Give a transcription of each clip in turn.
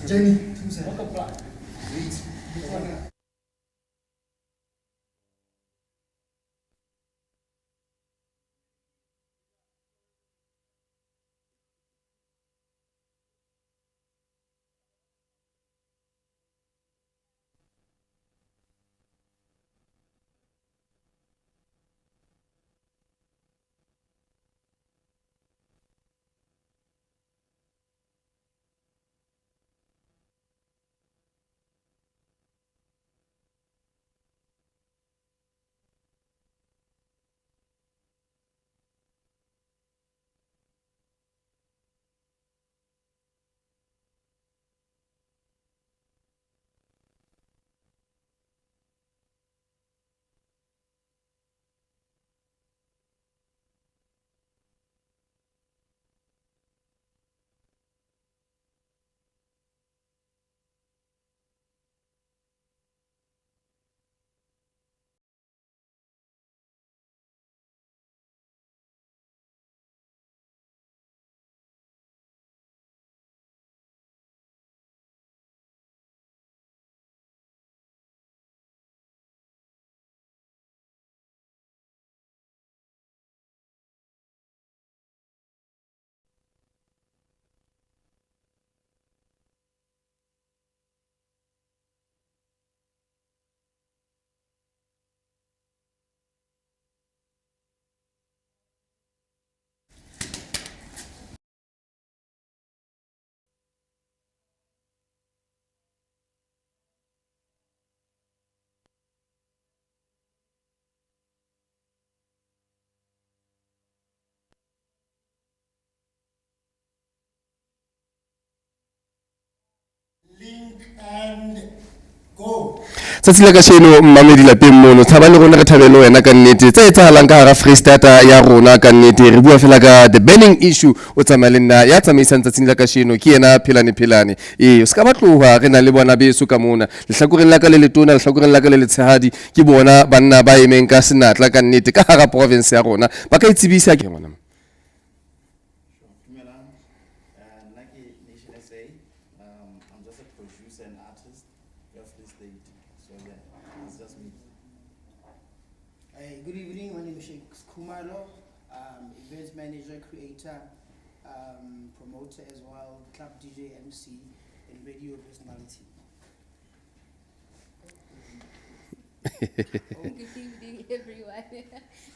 Jenny, link and go. Tsatsi la kasheno mmamedi lapeng mono thaba le rona re thabele wena ka nnete tse etsahalang ka hara Freestata ya rona ka nnete re bua fela ka the burning issue o tsamaya le nna ya tsamaisang tsatsing la kasheno ke yena Phelane o ska batloha re na le bona beso ka mona lehlakoreng la ka le letona lehlakoreng la ka le letshehadi ke bona banna ba emeng ka senatla ka nnete ka hara province ya rona ba ka itsebisa ke ngwana. Nation SA. I'm just a producer and artist of this state. So yeah, it's just me. Hey, good evening. My name is Sheikh Kumalo, events manager, creator, promoter as well, club DJ, MC, and radio personality. Good evening, everyone.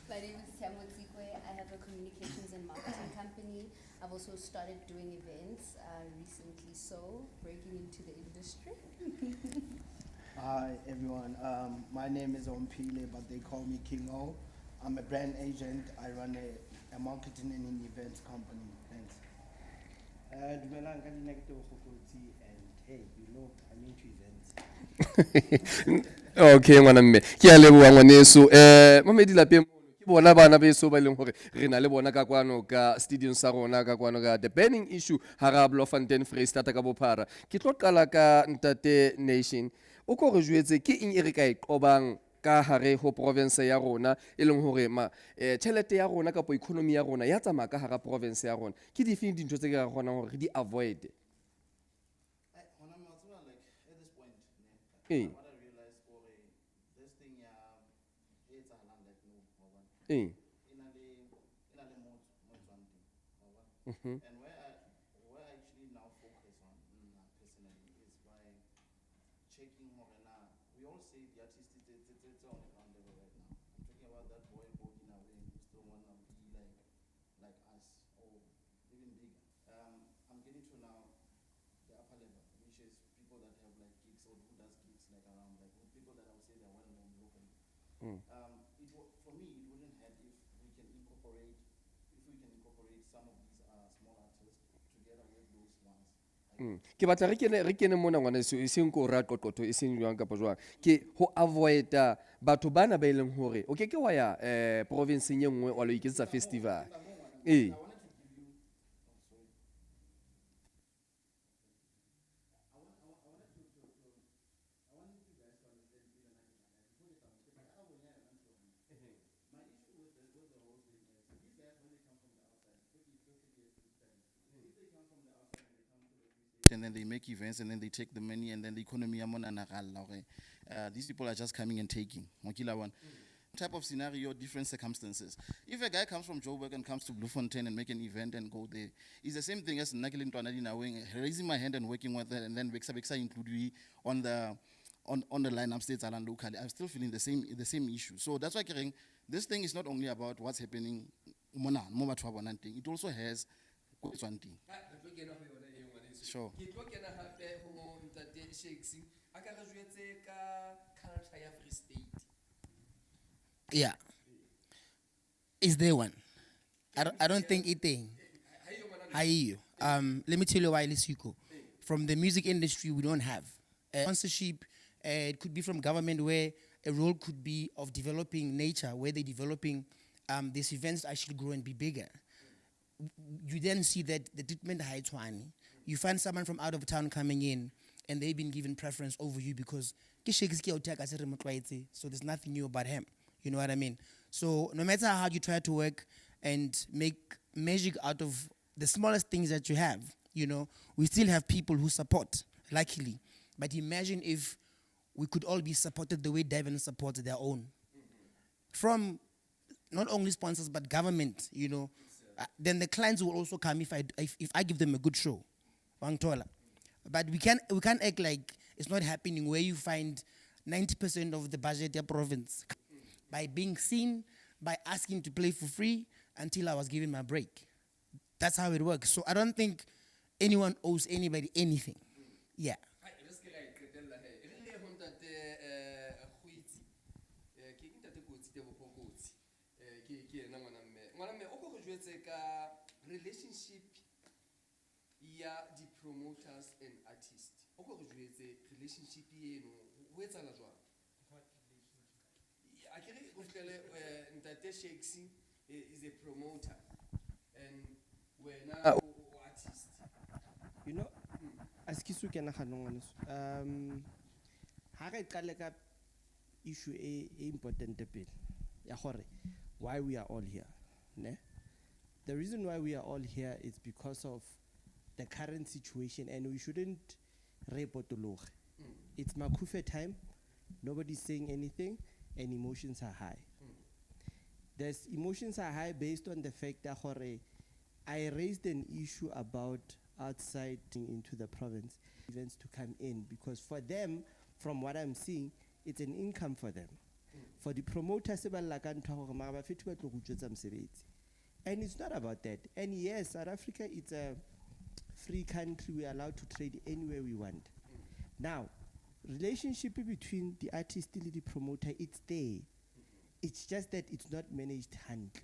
My name is Tiamo Tsikwe. I have a communications and marketing company. I've also started doing events recently, so breaking into the industry. Hi everyone, my name is Ompile, but they call me King O. I'm a brand agent. I run a marketing and an events company. Thanks. Dumelang ka dina ke Tebogokotsi, and hey, you know, I'm into events. Okay ngwana mme ke a leboha ngwaneso mamedi lapeng mono ke bona bana beso ba leng hore re na le bona ka kwano ka stadium sa rona ka kwano ka the burning issue hara Bloemfontein Freestata ka bophara ke tlo qala ka Ntate Nation o ko re jwetse ke eng e re ka e qobang ka hare ho province ya rona e leng hore tjhelete ya rona kapo economy ya rona ya tsamaya ka hara province ya rona ke difeng dintho tse ka kgonang hore re di avoid Like at this point, what I realized for this thing, it's a land like no, in a more something, and where I actually now focus on personally is by checking more. And we all say the artist it's on the ground level right now. I'm talking about that boy walking away who still wanna be like us or even bigger. I'm getting to now the upper level, which is people that have like gigs or who does gigs like around like people that I would say they're well known locally. For me, it wouldn't hurt if we can incorporate some of these small artists together with those ones. ke batla re kene mona ngwaneso e seng ko ra qoqotho e seng jwang kapa jwang ke ho avoida batho bana ba ileng hore o ke ke wa ya province e nngwe wa lo iketsa festival and then they make events, and then they take the money, and then the economy, these people are just coming and taking. Mokila one. Type of scenario, different circumstances. If a guy comes from Joburg and comes to Bloemfontein and make an event and go there, it's the same thing as Nakilin Tuanadina raising my hand and working with it, and then Bexa include me on the lineup states and locally. I'm still feeling the same issue. So that's why this thing is not only about what's happening. It also has something. Sure. Yeah. Is there one? I don't think it thing. Let me tell you why, Lisiko. From the music industry, we don't have sponsorship. It could be from government, where a role could be of developing nature, where they're developing these events to actually grow and be bigger. You then see that the treatment high twani. You find someone from out of town coming in, and they've been given preference over you because so there's nothing new about him. You know what I mean? So no matter how you try to work and make magic out of the smallest things that you have, we still have people who support, luckily. But imagine if we could all be supported the way Devon supports their own. From not only sponsors, but government, then the clients will also come if I give them a good show. But we can't act like it's not happening, where you find 90% of the budget of province by being seen, by asking to play for free until I was given my break. That's how it works. So I don't think anyone owes anybody anything. Yeah. Relationship ya di promoters and artists. Oko go jwetse relationship eno ho etsala jwang? Akere go tlele Ntate Shakes is a promoter and wena o artist. You know, as kisu ke naganong ha re qale ka issue e important pele ya gore why we are all here, ne? The reason why we are all here is because of the current situation, and we shouldn't repotologe. It's Makufe time, nobody's saying anything, and emotions are high. There's emotions are high based on the fact that I raised an issue about outside into the province, events to come in, because for them, from what I'm seeing, it's an income for them. For the promoters, and it's not about that. And yes, South Africa, it's a free country. We're allowed to trade anywhere we want. Now, relationship between the artist and the promoter, it's there. It's just that it's not managed handle.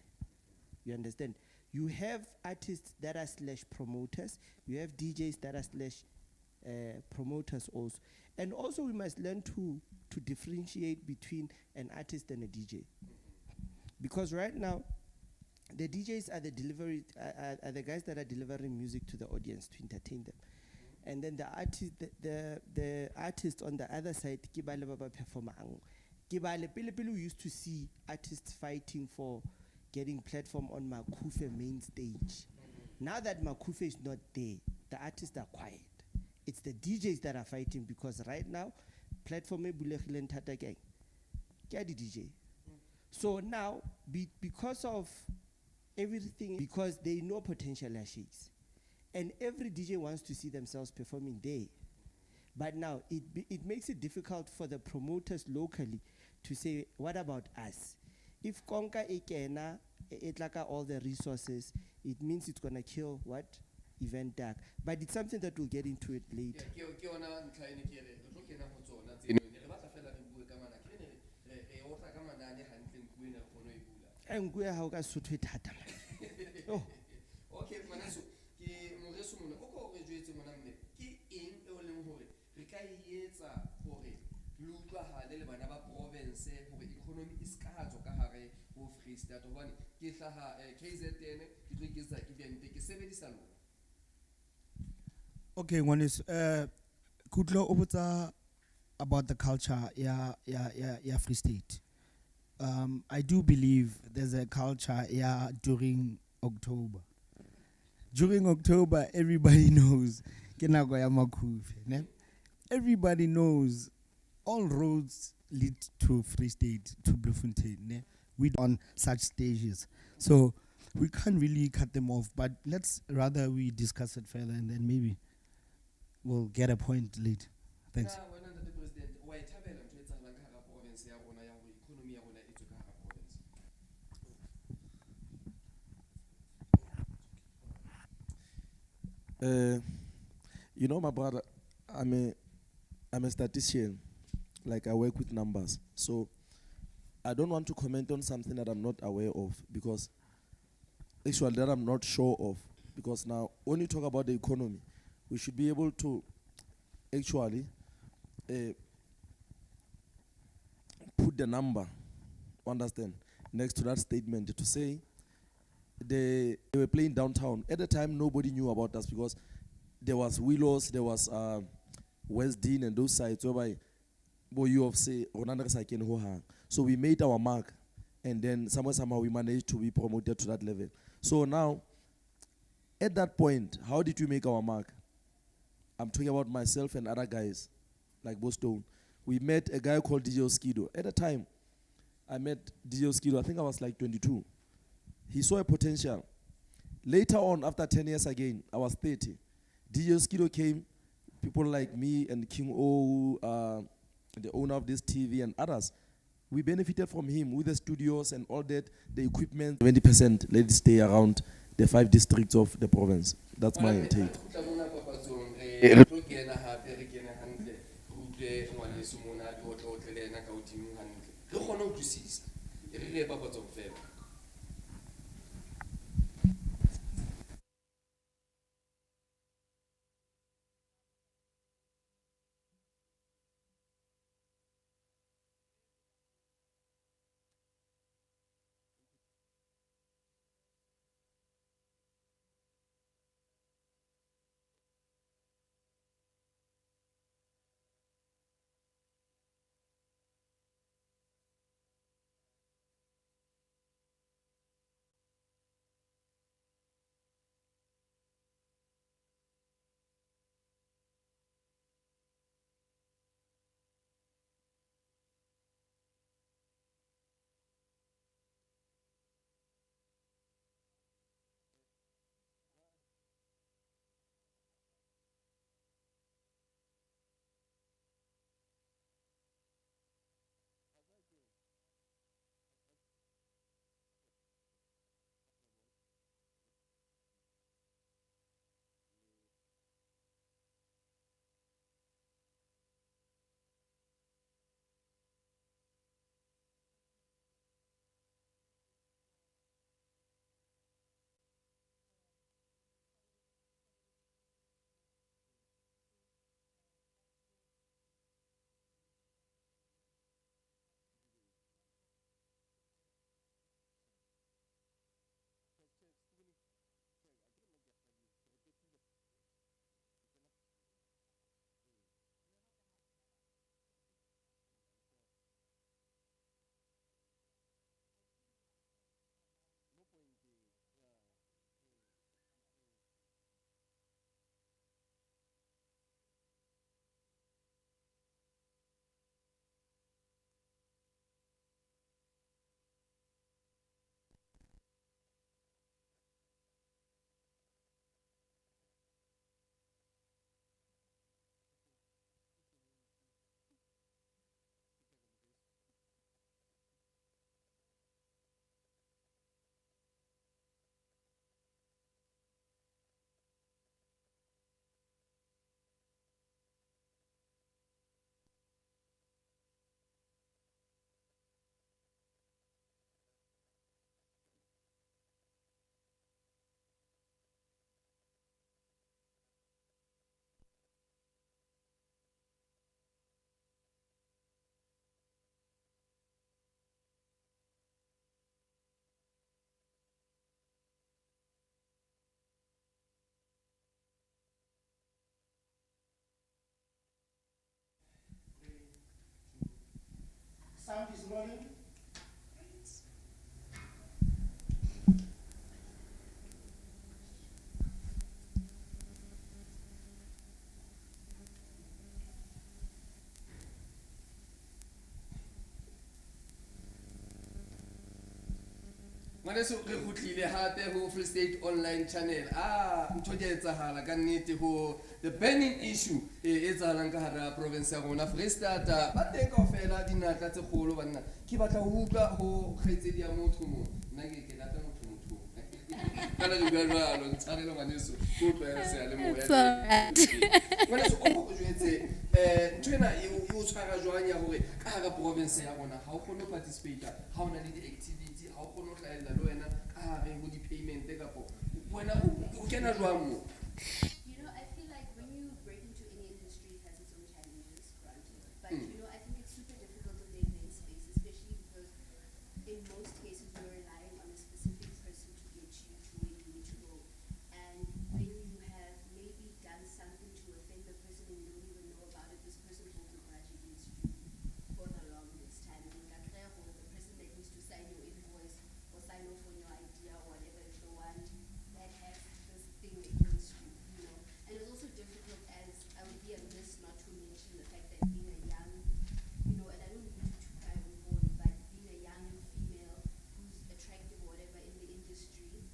You understand? You have artists that are slash promoters. You have DJs that are slash promoters also. And also we must learn to differentiate between an artist and a DJ. Because right now, the DJs are the guys that are delivering music to the audience to entertain them, and then the artist on the other side, we used to see artists fighting for getting platform on Makufe main stage. Now that Makufe is not there, the artists are quiet. It's the DJs that are fighting, because right now, platform gang, get the DJ. So now, because of everything, because they know potential shakes, and every DJ wants to see themselves performing there. But now it makes it difficult for the promoters locally to say, what about us? If Konka Ekena etlaka all the resources, it means it's gonna kill what? Event dark. But it's something that we'll get into it later. Oh. Okay, Manaso. Ke moreso mona o ko re jwetse mona mme ke eng e o leng hore re ka etsa hore le utlwahale le bana ba province hore economy is ka hatso ka hare ho Free State hobane ke hlaha KZN ke tlo iketsa event ke sebedisa lona. Okay, one is Kutlo Obota about the culture ya Free State. I do believe there's a culture during October. During October, everybody knows. ke nako ya Makufe, ne? Everybody knows all roads lead to Free State, to Bloemfontein, ne? We on such stages. So we can't really cut them off, but let's rather we discuss it further and then maybe we'll get a point later. Thanks. Na wena ntate president wa e thabela ntho e etsahalang ka hara province ya rona ya hore economy ya rona e tswe ka hara province? You know, my brother, I'm a statistician. Like, I work with numbers. So I don't want to comment on something that I'm not aware of, because actually that I'm not sure of. Because now, when you talk about the economy, we should be able to actually put the number, understand, next to that statement to say they were playing downtown. At the time, nobody knew about us because there was Willows, there was West Dean and those sites whereby you of say so we made our mark, and then somehow we managed to be promoted to that level. So now, at that point, how did we make our mark? I'm talking about myself and other guys like Bostone. We met a guy called DJ Oskido. At the time, I met DJ Oskido, I think I was like 22. He saw a potential. Later on, after 10 years again, I was 30. DJ Oskido came, people like me and King O, the owner of this TV and others. We benefited from him with the studios and all that, the equipment. 20% let it stay around the 5 districts of the province. That's my take. Re tlo kena hape re kene hantle re utlwe ngwaneso mona a tlo tle le ena ka hodimo hantle re kgone ho utlwisisa re re papatsong fela. Sound is rolling. Ngwaneso re kgutlile hape ho Free State Online Channel. Ntho di a etsahala ka nnete ho the burning issue e etsahalang ka hara province ya rona Freestata. Ba teng kaofela dinatla tse kgolo banna. Ke batla ho utlwa ho kgaitsedi ya motho mo. Nna ke lata motho. Kana di bua jwalo ntshwarele ngwaneso. Ke utlwa se ya le moya. It's alright. Ngwaneso o go jwetse ntho ena e o tshwara jwang ya hore ka hara province ya rona ha o kgone ho participate ha o na le di-activity ha o kgone ho hlahella le wena ka hare ho di-payment kapo wena o kena jwang mo. You know, I feel like when you break into any industry, it has its own challenges, granted. But you know, I think it's super difficult in the event space, especially because in most cases you're relying on a specific person to get you to where you need to go. And when you have maybe done something to offend the person and you don't even know about it, this person holds a grudge against you for the longest time. And the person that needs to sign your invoice or sign off on your idea or whatever is the one that has this thing against you, you know. And it's also difficult, as I would be amiss not to mention the fact that being a young, you know, and I don't mean to cry on board, but being a young female who's attractive or whatever in the industry.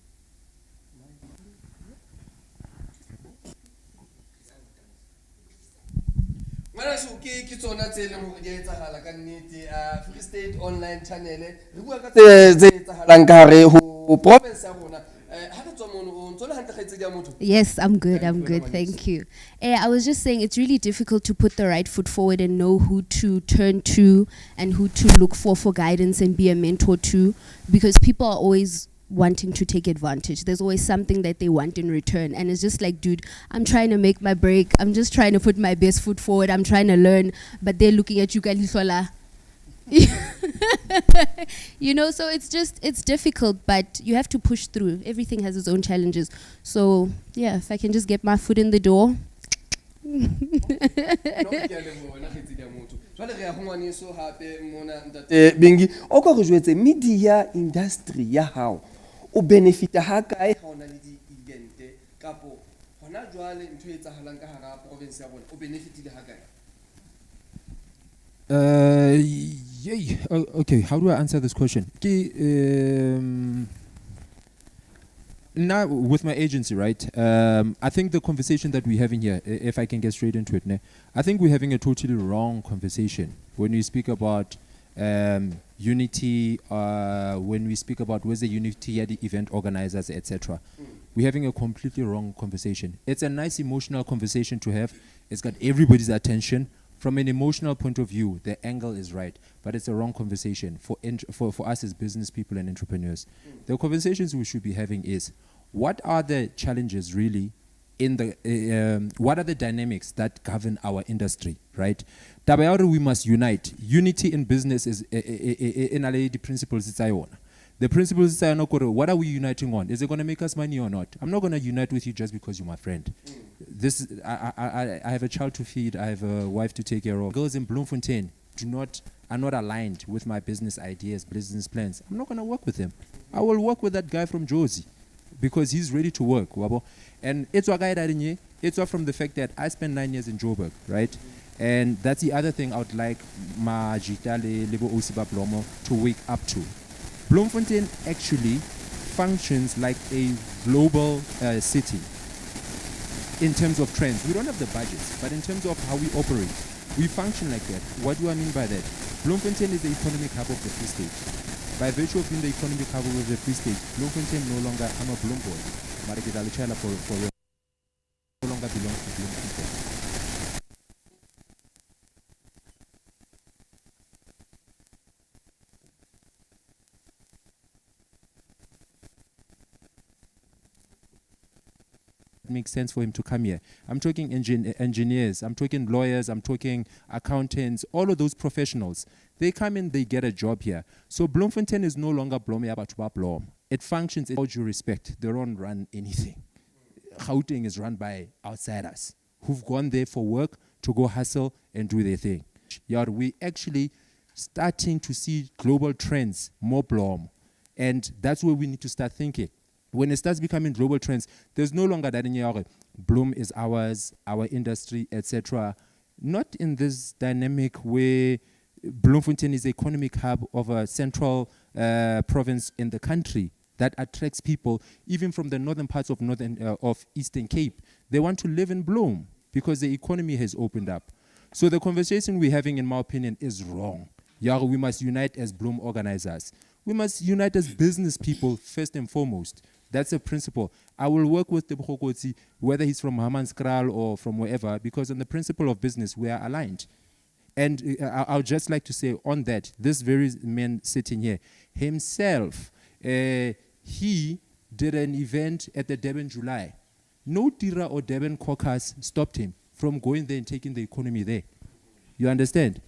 Ngwaneso ke tsona tse leng hore di a etsahala ka nnete Free State Online Channel re bua ka tse etsahalang ka hare ho province ya rona. Ha re tswa mono o ntse le hantle kgaitsedi ya motho. Yes, I'm good. Thank I'm you very good. much. Thank you. I was just saying it's really difficult to put the right foot forward and know who to turn to and who to look for guidance and be a mentor to, because people are always wanting to take advantage. There's always something that they want in return. And it's just like, dude, I'm trying to make my break. I'm just trying to put my best foot forward. I'm trying to learn. But they're looking at you, Kalisola. You know, so it's difficult, but you have to push through. Everything has its own challenges. So yeah, if I can just get my foot in the door. Bengi o ka go jwetse media industry ya hao o benefita ha kae ha ona le di-event kapo hona jwale ntho e etsahalang ka hara province ya rona o benefitile ha kae. Okay, how do I answer this question? Now, with my agency, right? I think the conversation that we're having here, if I can get straight into it, I think we're having a totally wrong conversation when we speak about unity, when we speak about where's the unity at the event organizers, etc. We're having a completely wrong conversation. It's a nice emotional conversation to have. It's got everybody's attention. From an emotional point of view, the angle is right, but it's a wrong conversation for us as business people and entrepreneurs. The conversations we should be having is, what are the challenges really in the, what are the dynamics that govern our industry, right? Tabayaro, we must unite. Unity in business is in the principles it's iona. The principles is what are we uniting on? Is it going to make us money or not? I'm not going to unite with you just because you're my friend. This I have a child to feed. I have a wife to take care of. Girls in Bloemfontein are not aligned with my business ideas, business plans. I'm not going to work with them. I will work with that guy from Josie because he's ready to work. And it's from the fact that I spent 9 years in Joburg, right? And that's the other thing I would like Majita Lebo Osiba Blomo to wake up to. Bloemfontein actually functions like a global city in terms of trends. We don't have the budgets, but in terms of how we operate, we function like that. What do I mean by that? Bloemfontein is the economic hub of the Free State. By virtue of being the economic hub of the Free State, Bloemfontein no longer, I'm a Bloem boy, but I get a for real, no longer belongs to Bloemfontein. Makes sense for him to come here. I'm talking engineers, I'm talking lawyers, I'm talking accountants, all of those professionals. They come in, they get a job here. So Bloemfontein is no longer Blom. It functions, in all due respect, they don't run anything. Gauteng is run by outsiders who've gone there for work to go hustle and do their thing. Yeah, we actually starting to see global trends, more Blom. And that's where we need to start thinking. When it starts becoming global trends, there's no longer that in Bloom is ours, our industry, etc. Not in this dynamic where Bloemfontein is the economic hub of a central province in the country. that attracts people, even from the northern parts of of Eastern Cape. They want to live in Bloem because the economy has opened up. So the conversation we're having, in my opinion, is wrong. Yeah, we must unite as Bloem organizers. We must unite as business people first and foremost. That's a principle. I will work with Tebogo Kotsi, whether he's from Hammanskraal or from wherever, because on the principle of business, we are aligned. And I would just like to say on that, this very man sitting here, himself, he did an event at the Durban July. No Tira or Durban caucus stopped him from going there and taking the economy there. You understand?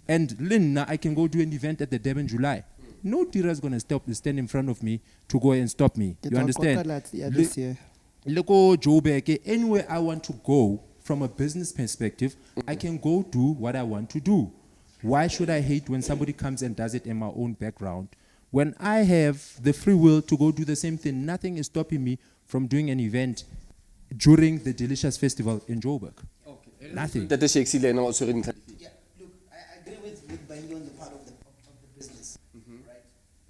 And Lynn, I can go do an event at the Durban July. No Tira is going to stand in front of me to go and stop me. You understand? Leko Joburg, anywhere I want to go from a business perspective, I can go do what I want to do. Why should I hate when somebody comes and does it in my own background? When I have the free will to go do the same thing, nothing is stopping me from doing an event during the Delicious Festival in Joburg. Okay. Nothing. That is Shakespeare and also in. Yeah, look, I agree with Bangi on the part of the business, right?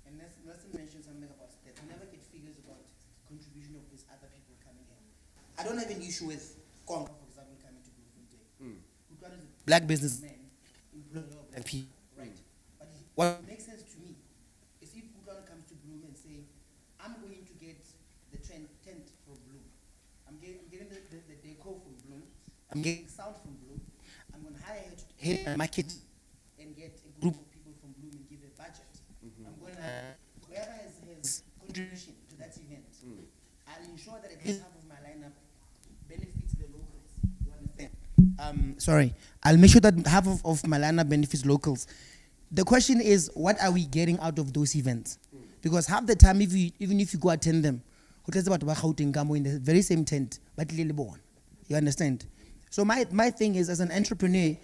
And Nelson mentioned something about that. We never get figures about contribution of these other people coming in. I don't have an issue with Konga, for example, coming to Bloemfontein. Because as a black businessman, employing a lot of black people, right? But what makes sense to me is if Bukan comes to Bloem and say, I'm going to get the tent from Bloem. I'm getting the decor from Bloem. I'm getting sound from Bloem. I'm going to hire her to head a market and get a group of people from Bloem and give a budget. I'm going to, whoever has contribution to that event, I'll ensure that at least half of my lineup benefits the locals. You understand? Sorry, I'll make sure that half of my lineup benefits locals. The question is, what are we getting out of those events? Because half the time, even if you go attend them, hotels about in the very same tent, but you understand? So my thing is, as an entrepreneur,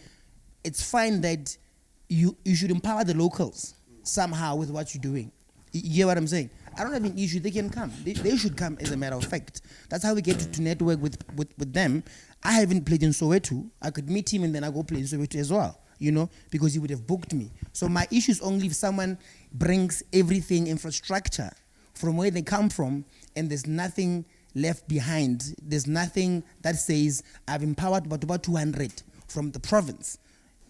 it's fine that you should empower the locals somehow with what you're doing. You hear what I'm saying? I don't have an issue. They can come. They should come, as a matter of fact. That's how we get to network with them. I haven't played in Soweto. I could meet him and then I go play in Soweto as well, you know, because he would have booked me. So my issue is only if someone brings everything, infrastructure, from where they come from, and there's nothing left behind. There's nothing that says, I've empowered about 200 from the province.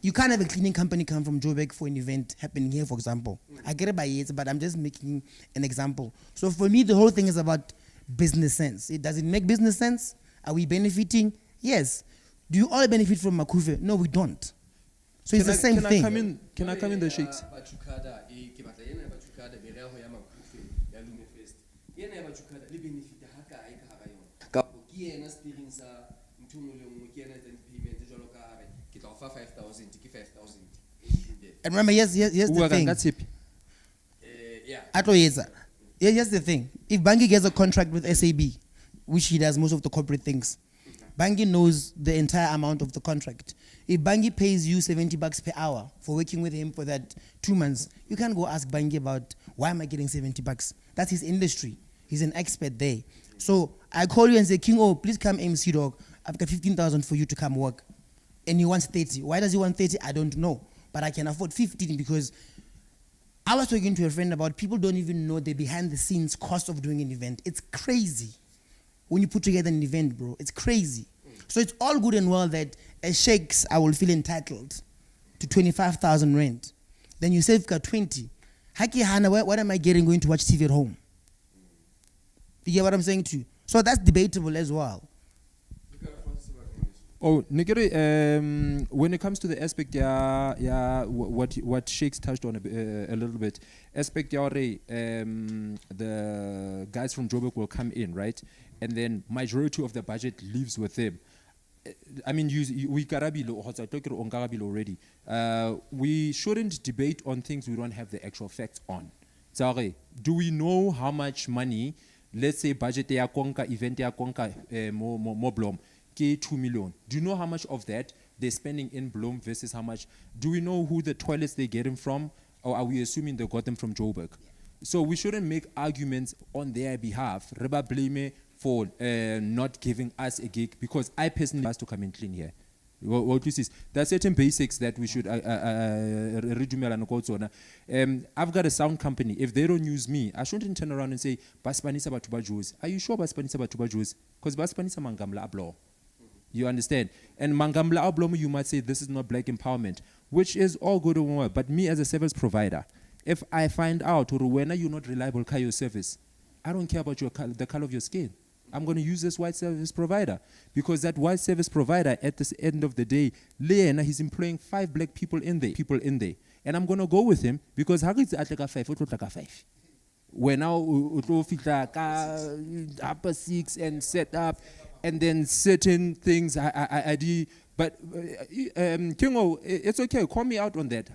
You can't have a cleaning company come from Joburg for an event happening here, for example. I get it by it, but I'm just making an example. So for me, the whole thing is about business sense. Does it make business sense? Are we benefiting? Yes. Do you all benefit from Makufe? No, we don't. So it's the same thing. Can I come in the shakes? And remember, here's the thing. Here's the thing. If Bangi gets a contract with SAB, which he does most of the corporate things, Bangi knows the entire amount of the contract. If Bangi pays you $70 per hour for working with him for that 2 months, you can't go ask Bangi about why am I getting $70. That's his industry. He's an expert there. So I call you and say, King O, please come MC Dog. I've got 15,000 for you to come work. And he wants 30. Why does he want 30? I don't know. But I can afford 15 because I was talking to a friend about people don't even know the behind the scenes cost of doing an event. It's crazy when you put together an event, bro. It's crazy. So it's all good and well that as sheikhs, I will feel entitled to 25,000 rent. Then you say you've got 20. Haki Hana, what am I getting going to watch TV at home? You get what I'm saying to you? So that's debatable as well. Oh, Nigeri, when it comes to the aspect, what Shakes touched on a little bit, aspect, the guys from Joburg will come in, right? And then majority of the budget leaves with them. I mean, we already. We shouldn't debate on things we don't have the actual facts on. Sorry, do we know how much money, let's say budget ya konka, event ya konka, mo Bloem, 2 million. Do you know how much of that they're spending in Bloem versus how much? Do we know who the toilets they're getting from? Or are we assuming they got them from Joburg? So we shouldn't make arguments on their behalf. Reba blame for not giving us a gig because I personally asked to come in clean here. What you see, there are certain basics that we should I've got a sound company. If they don't use me, I shouldn't turn around and say Baspanisa Batuba Jews. Are you sure Baspanisa Batuba Jews? Because Baspanisa Mangamla Ablo. You understand? And Mangamla Ablo, you might say this is not black empowerment, which is all good and well. But me as a service provider, if I find out when you're not reliable car your service, I don't care about the color of your skin. I'm going to use this white service provider because that white service provider at the end of the day, Leena, he's employing 5 black people in there. And I'm going to go with him because how is it like a 5? When now upper 6 and set up and then certain things I do. But Kingo, it's okay. Call me out on that.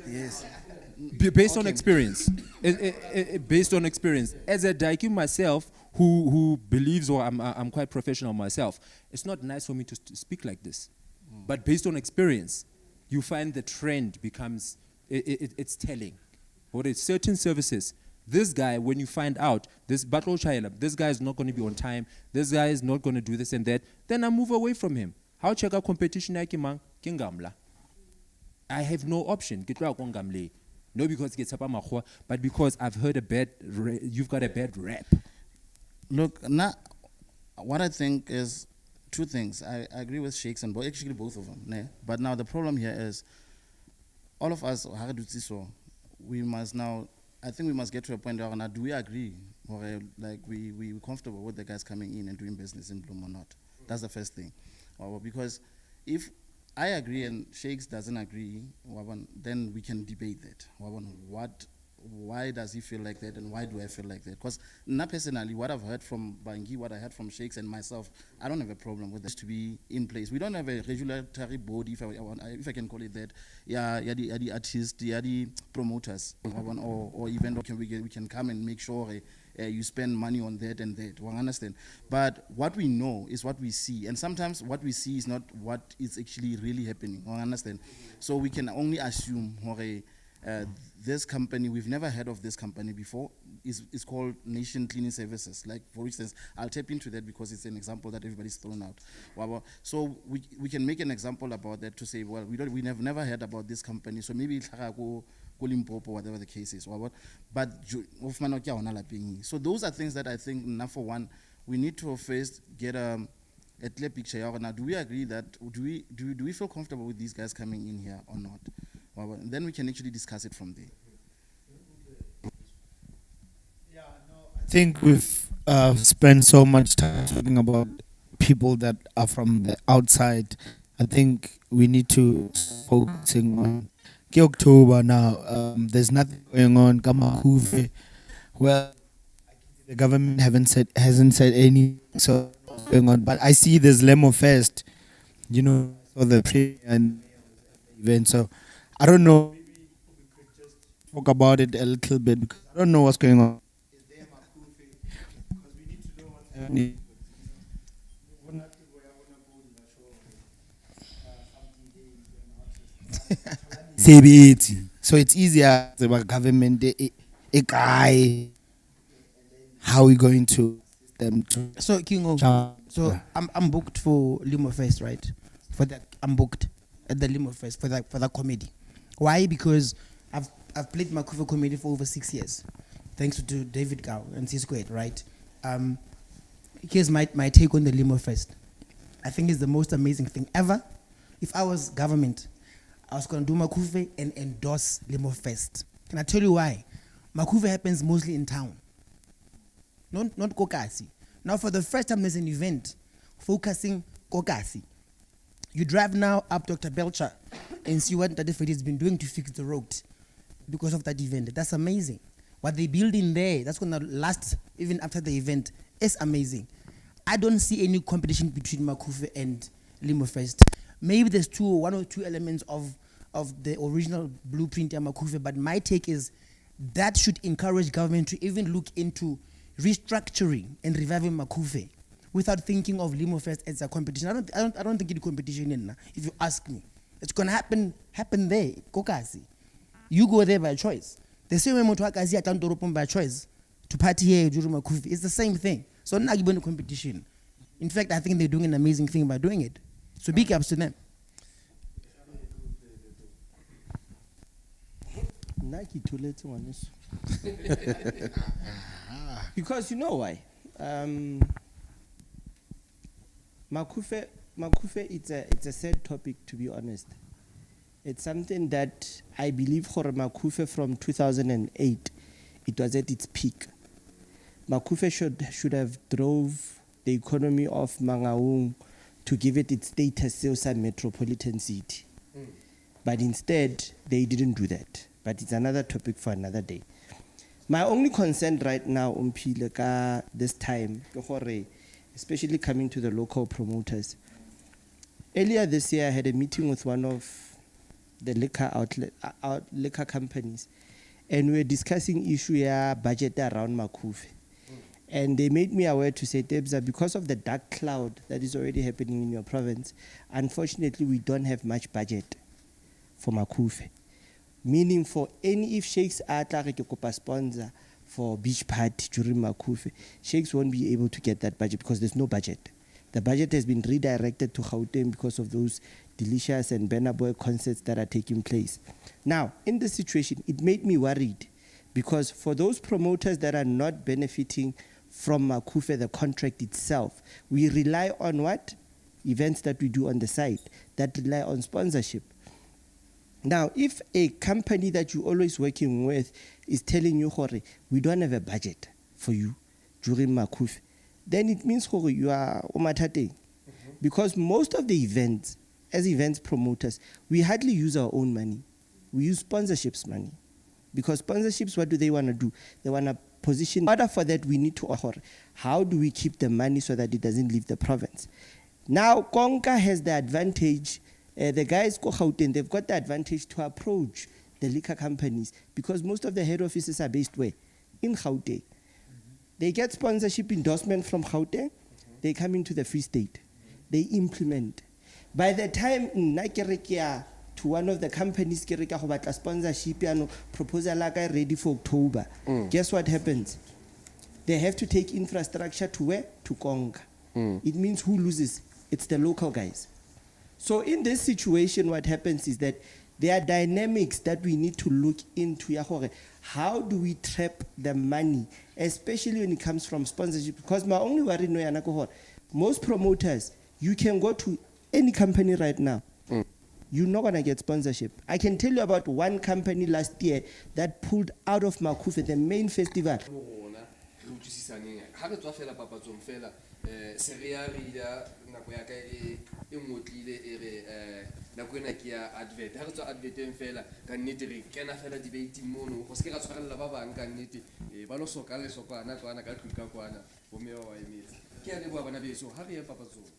Yes. Based on experience, based on experience, as a daiki myself, who believes, or I'm quite professional myself, it's not nice for me to speak like this. But based on experience, you find the trend becomes it's telling. What is certain services? This guy, when you find out this battle child, this guy is not going to be on time. This guy is not going to do this and that. Then I move away from him. How check out competition? I have no option. No, because it gets up but because I've heard you've got a bad rap. Look, now, what I think is 2 things. I agree with Shakes and actually both of them. Ne? But now the problem here is, all of us, we must now, I think we must get to a point where now, do we agree, or like we're comfortable with the guys coming in and doing business in Bloem or not? That's the first thing. Because if I agree and Shakes doesn't agree, then we can debate that. Why does he feel like that and why do I feel like that? Because not personally, what I've heard from Bangi, what I heard from Shakes and myself, I don't have a problem with this to be in place. We don't have a regulatory body, if I can call it that. The artists, the promoters, or even we can come and make sure you spend money on that and that. We understand. But what we know is what we see. And sometimes what we see is not what is actually really happening. We understand. So we can only assume this company, we've never heard of this company before, is called Nation Cleaning Services. Like, for instance, I'll tap into that because it's an example that everybody's thrown out. So we can make an example about that to say, well, we have never heard about this company, so maybe it's Limpopo, whatever the case is. But so those are things that I think, now for one, we need to first get a clear picture. Now, do we agree that, do we feel comfortable with these guys coming in here or not? Then we can actually discuss it from there. I think we've spent so much time talking about people that are from the outside. I think we need to focusing on October now. There's nothing going on. Kamakuve. Well, the government hasn't said anything so going on. But I see there's Lemo Fest, for the pre and event. So I don't know. Maybe we could just talk about it a little bit because I don't know what's going on. Is there Makufe? Because we need to know what's happening. So it's easier about government a guy. How are we going to them to? So Kingo, I'm booked for Limo Fest, right? I'm booked at the Limo Fest for that comedy. Why? Because I've played Makufe comedy for over 6 years, thanks to David Gao and C-Squared, right? Here's my take on the Limo Fest. I think it's the most amazing thing ever. If I was government, I was going to do Makufe and endorse Limo Fest. Can I tell you why? Makufe happens mostly in town, not Kokasi. Now, for the first time, there's an event focusing Kokasi. You drive now up Dr. Belcher and see what Tade Freddy has been doing to fix the road because of that event. That's amazing. What they build in there, that's going to last even after the event. It's amazing. I don't see any competition between Makufe and Limo Fest. Maybe there's one or two elements of the original blueprint of Makufe, but my take is that should encourage government to even look into restructuring and reviving Makufe without thinking of Limo Fest as a competition. I don't think it's a competition in now, if you ask me. It's gonna happen there, Kokasi. You go there by choice. The same way Motuakazi at by choice to party here during Makufe. It's the same thing. So not even a competition. In fact, I think they're doing an amazing thing by doing it. So big ups to them. Nike toilets one is. Because you know why? Makufe, it's a sad topic, to be honest. It's something that I believe for Makufe from 2008, it was at its peak. Makufe should have drove the economy of Mangaung to give it its status as a metropolitan city. But instead, they didn't do that. But it's another topic for another day. My only concern right now, Umpile, this time, especially coming to the local promoters. Earlier this year, I had a meeting with one of the liquor companies, and we were discussing issue budget around Makufe. And they made me aware to say, Debza, because of the dark cloud that is already happening in your province, unfortunately, we don't have much budget for Makufe. Meaning for any, if Sheikhs are a sponsor for beach party during Makufe, Sheikhs won't be able to get that budget because there's no budget. The budget has been redirected to Gauteng because of those delicious and Burna Boy concerts that are taking place. Now, in this situation, it made me worried because for those promoters that are not benefiting from Makufe, the contract itself, we rely on what? Events that we do on the side that rely on sponsorship. Now, if a company that you're always working with is telling you, we don't have a budget for you during Makufe, then it means you are omatate. Because most of the events, as events promoters, we hardly use our own money. We use sponsorships money. Because sponsorships, what do they want to do? They want to position. In order for that, we need to offer how do we keep the money so that it doesn't leave the province. Now, Konka has the advantage. The guys go Gauteng, they've got the advantage to approach the liquor companies because most of the head offices are based where? In Gauteng. They get sponsorship endorsement from Gauteng. They come into the Free State. They implement. By the time to one of the companies sponsorship proposal ready for October, guess what happens? They have to take infrastructure to where? To Konga. It means who loses? It's the local guys. So in this situation, what happens is that there are dynamics that we need to look into. How do we trap the money, especially when it comes from sponsorship? Because my only worry no, most promoters, you can go to any company right now. You're not going to get sponsorship. I can tell you about one company last year that pulled out of Makufe, the main festival. Nako ya ka e ngotlile e re nako ena ke ya advert ha re tswa adverteng fela ka nnete re kena fela debate mono go se ke ra tshwarella ba bang ka nnete ba lo soka le sokwana kwana ka tlhika kwana bo me wa emetse ke ya le bua bana beso ha re ya papatsong.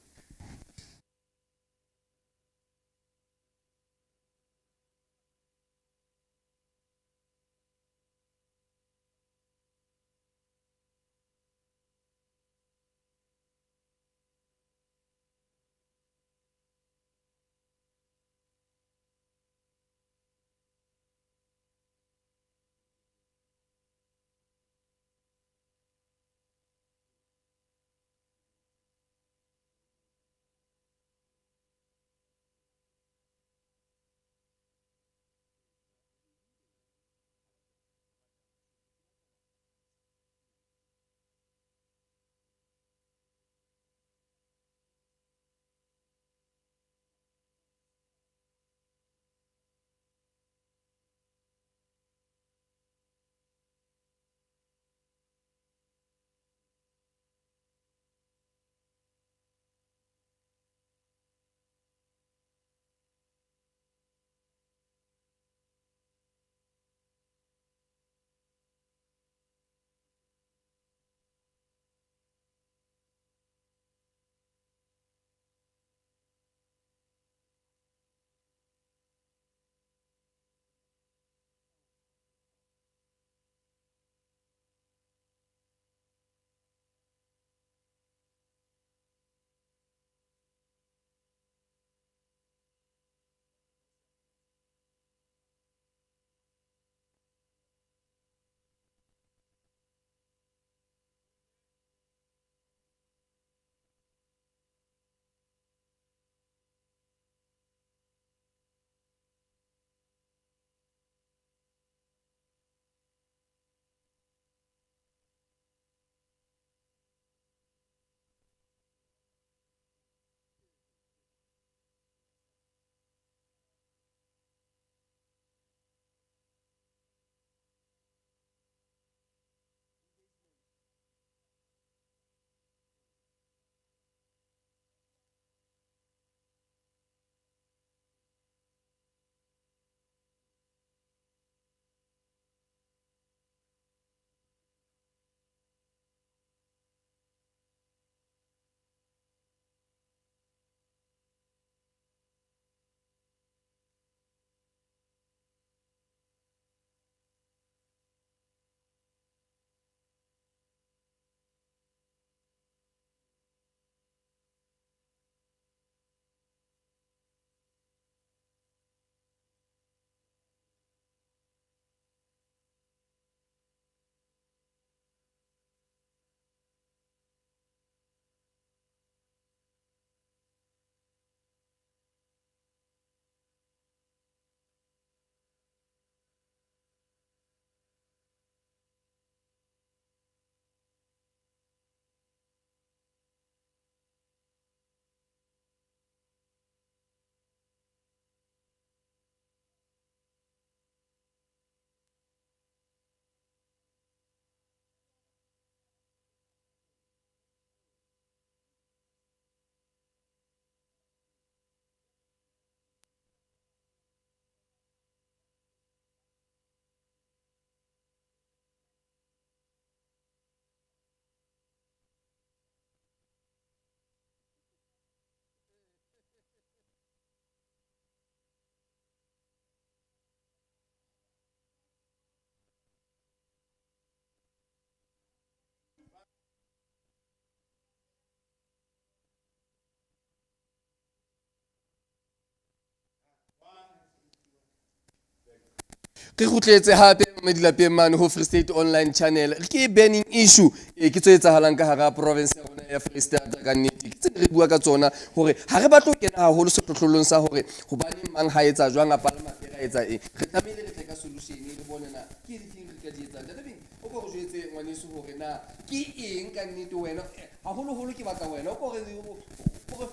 Ke kgutletse hape Medilapeng mane ho Free State Online Channel. Ke burning issue e ke tso etsahalang ka hara province ya rona ya Free State ka nnete. Ke tse re bua ka tsona hore ha re batlo kena haholo setlotlolong sa hore hobane mang ha etsa jwang a palama a etsa eng. Re tlamehile re tle ka solution re bone na ke difeng re ka di etsa. Dabeng o ko re jwetse ngwaneso hore na ke eng ka nnete wena haholo ke batla wena o ko re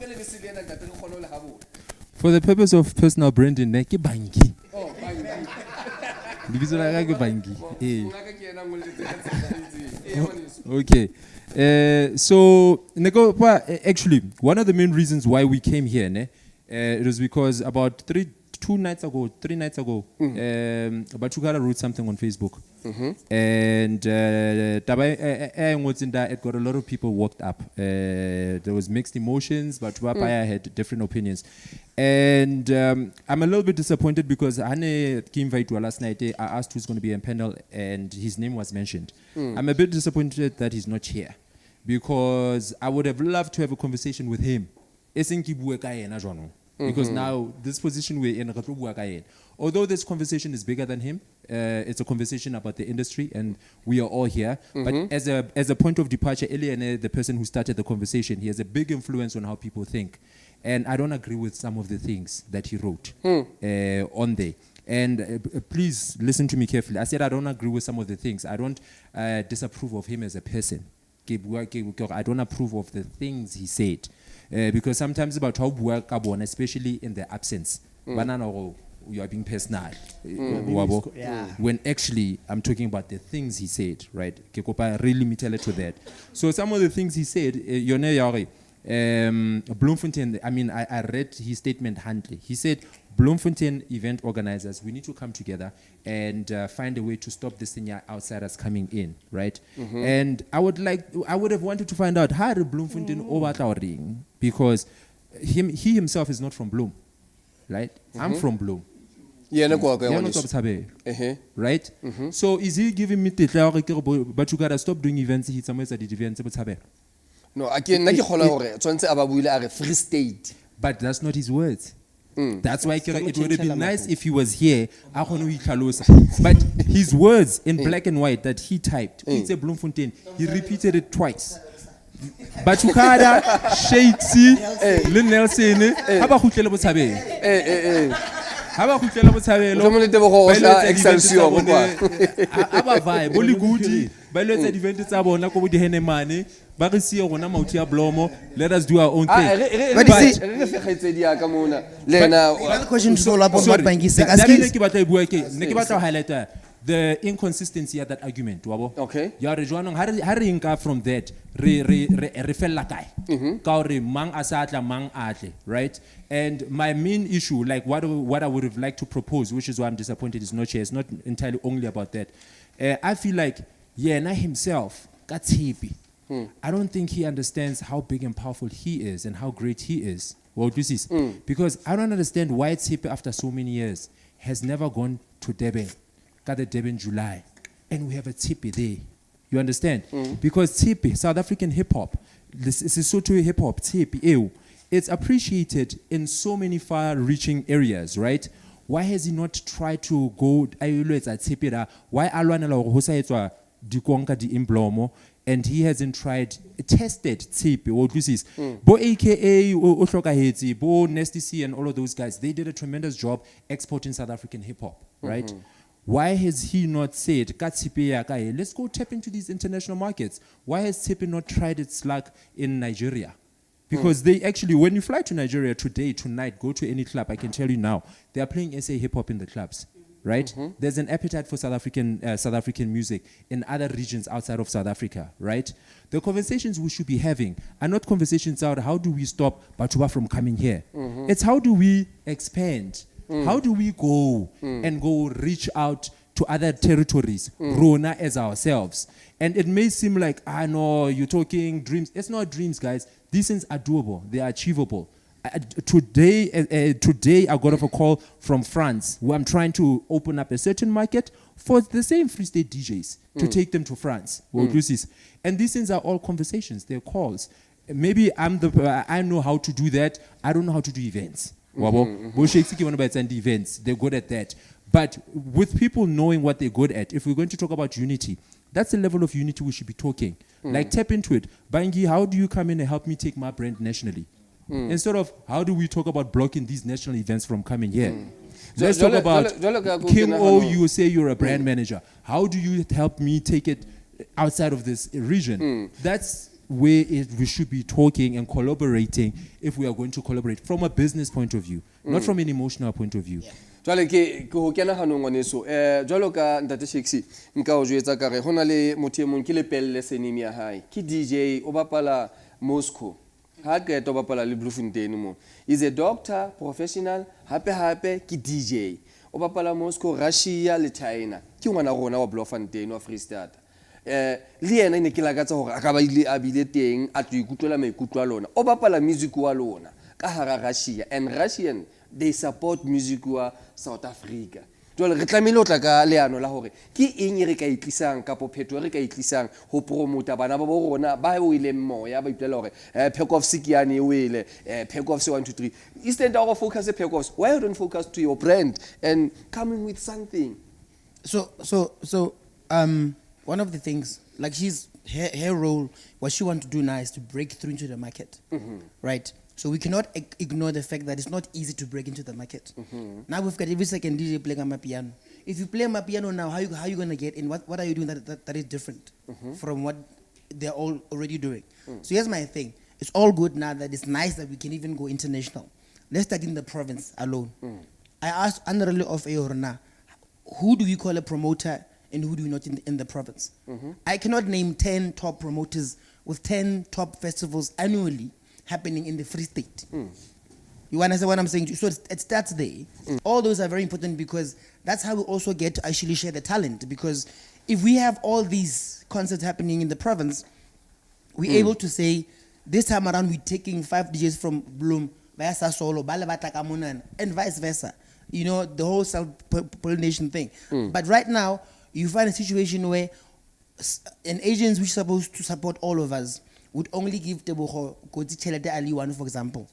fele le sele ena ntate re kgone le habona. For the purpose of personal branding, ne ke banki. Oh, bye. Lebitso la ka ke banki. Eh. Ngaka ke ena ngoletse ka tsela ngwaneso. Okay. So, actually, one of the main reasons why we came here, it was because about 3 nights ago, Batukara wrote something on Facebook. And it got a lot of people worked up. There was mixed emotions, but Wapaya had different opinions. And I'm a little bit disappointed because Hane came last night. I asked who's going to be in panel, and his name was mentioned. I'm a bit disappointed that he's not here because I would have loved to have a conversation with him. Because now this position we're in, although this conversation is bigger than him, it's a conversation about the industry, and we are all here. But as a point of departure, Eliane, the person who started the conversation, he has a big influence on how people think, and I don't agree with some of the things that he wrote on there. And please listen to me carefully. I said I don't agree with some of the things. I don't disapprove of him as a person. I don't approve of the things he said. Because sometimes about how work, especially in the absence, you are being personal. When actually I'm talking about the things he said, right? Really me tell it to that. So some of the things he said, Bloemfontein, I read his statement handily. He said, Bloemfontein event organizers, we need to come together and find a way to stop this thing outsiders coming in, right? And I would have wanted to find out how did Bloemfontein over ring, because he himself is not from Bloem, right? I'm from Bloem. Right? So is he giving me the but you gotta stop doing events, he somewhere at the events. No, Free State. But that's not his words. That's why it would have been nice if he was here. But his words in black and white that he typed, it's a Bloemfontein, he repeated it twice. Batukada, Sheitsi, Lynn Nelson, Haba Hutela Botabe. Haba Hutela Botabe, Excelsior, Haba vibe, Bolly Goody, Balet advented Sabona, Kobudi Henemani. Let us do our own thing. Another question to follow up on what Bangi said. The inconsistency of that argument. Okay. From that, right? And my main issue, like what I would have liked to propose, which is why I'm disappointed is not here. It's not entirely only about that. I feel like Yena himself got happy. I don't think he understands how big and powerful he is and how great he is. Well, this is because I don't understand why Tsipi, after so many years, has never gone to Durban. Got the Durban July, and we have a Tsipi there. You understand? Because Tsipi, South African hip hop, this is Sotho hip hop, Tsipi, it's appreciated in so many far-reaching areas, right? Why has he not tried to go? Why Alwana Dikonka di Imblomo? And he hasn't tested Tsipi, what this is. Bo AKA, Oshokaheti, Bo Nasty C, and all of those guys, they did a tremendous job exporting South African hip hop, right? Why has he not said, let's go tap into these international markets? Why has Tsipi not tried its luck in Nigeria? Because they actually, when you fly to Nigeria today, tonight, go to any club, I can tell you now, they are playing SA hip hop in the clubs. Right? There's an appetite for South African music in other regions outside of South Africa, right? The conversations we should be having are not conversations about how do we stop Batuba from coming here. It's how do we expand? How do we go and go reach out to other territories, Rona as ourselves? And it may seem like, no, you're talking dreams. It's not dreams, guys. These things are doable. They are achievable. Today I got off a call from France where I'm trying to open up a certain market for the same Free State DJs to take them to France. And these things are all conversations, they're calls. Maybe I know how to do that. I don't know how to do events. Events, they're good at that. But with people knowing what they're good at, if we're going to talk about unity, that's the level of unity we should be talking. Like, tap into it. Bangi, how do you come in and help me take my brand nationally? Instead of how do we talk about blocking these national events from coming here? Let's talk about King O, you say you're a brand manager. How do you help me take it outside of this region? That's where we should be talking and collaborating if we are going to collaborate from a business point of view, not from an emotional point of view. Jwale ke ho kena hanong ngwaneso jwalo ka ntate Shakesy nka o jwetsa ka re hona le motho e mong ke le pelle senimi ya hae ke DJ o bapala Moscow ha ke to bapala le Bloemfontein mo is a doctor professional hape ke DJ o bapala Moscow Russia le China ke ngwana rona wa Bloemfontein wa Freestata le yena ne ke lakatsa hore a ka ba ile a bile teng a tlo ikutlwela maikutlo a lona o bapala music wa lona ka hara Russia and Russian they support music wa South Africa. Jwale re tlamehile o tla ka leano la hore ke eng re ka itlisang kapo phetho re ka itlisang ho promote bana ba rona ba o ile moya ba iplela hore Pheko of Sikiane o ile Pheko of 1 2 3 instead of focus Pheko of why don't focus to your brand and coming with something. So one of the things, like, her role, what she wants to do now is to break through into the market, right? So we cannot ignore the fact that it's not easy to break into the market. Now we've got every second DJ playing on my piano. If you play my piano now, how you gonna get in? What are you doing that is different from what they're all already doing? So here's my thing. It's all good now that it's nice that we can even go international. Let's start in the province alone. I asked Anarele of Eorna, who do we call a promoter and who do we not in the province? I cannot name 10 top promoters with 10 top festivals annually happening in the Free State. You understand what I'm saying? So it starts there. All those are very important because that's how we also get to actually share the talent. Because if we have all these concerts happening in the province, we're able to say, this time around we're taking 5 DJs from Bloom, via Sasolo, Balabata Kamunan, and vice versa. You know, the whole self-pollination thing. But right now, you find a situation where an agency which is supposed to support all of us would only give Tebogo Koti Chelete Ali one, for example.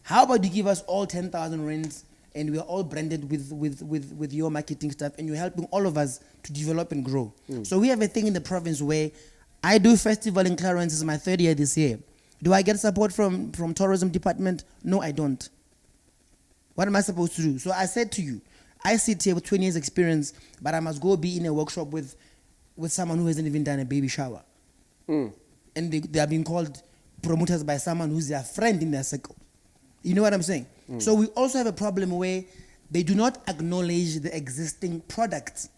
How about you give us all 10,000 rands and we are all branded with your marketing stuff and you're helping all of us to develop and grow. So we have a thing in the province where I do festival in Clarence, it's my 3rd year this year. Do I get support from tourism department? No, I don't. What am I supposed to do? So I said to you, I sit here with 20 years experience, but I must go be in a workshop with someone who hasn't even done a baby shower. And they are being called promoters by someone who's their friend in their circle. You know what I'm saying? So we also have a problem where they do not acknowledge the existing products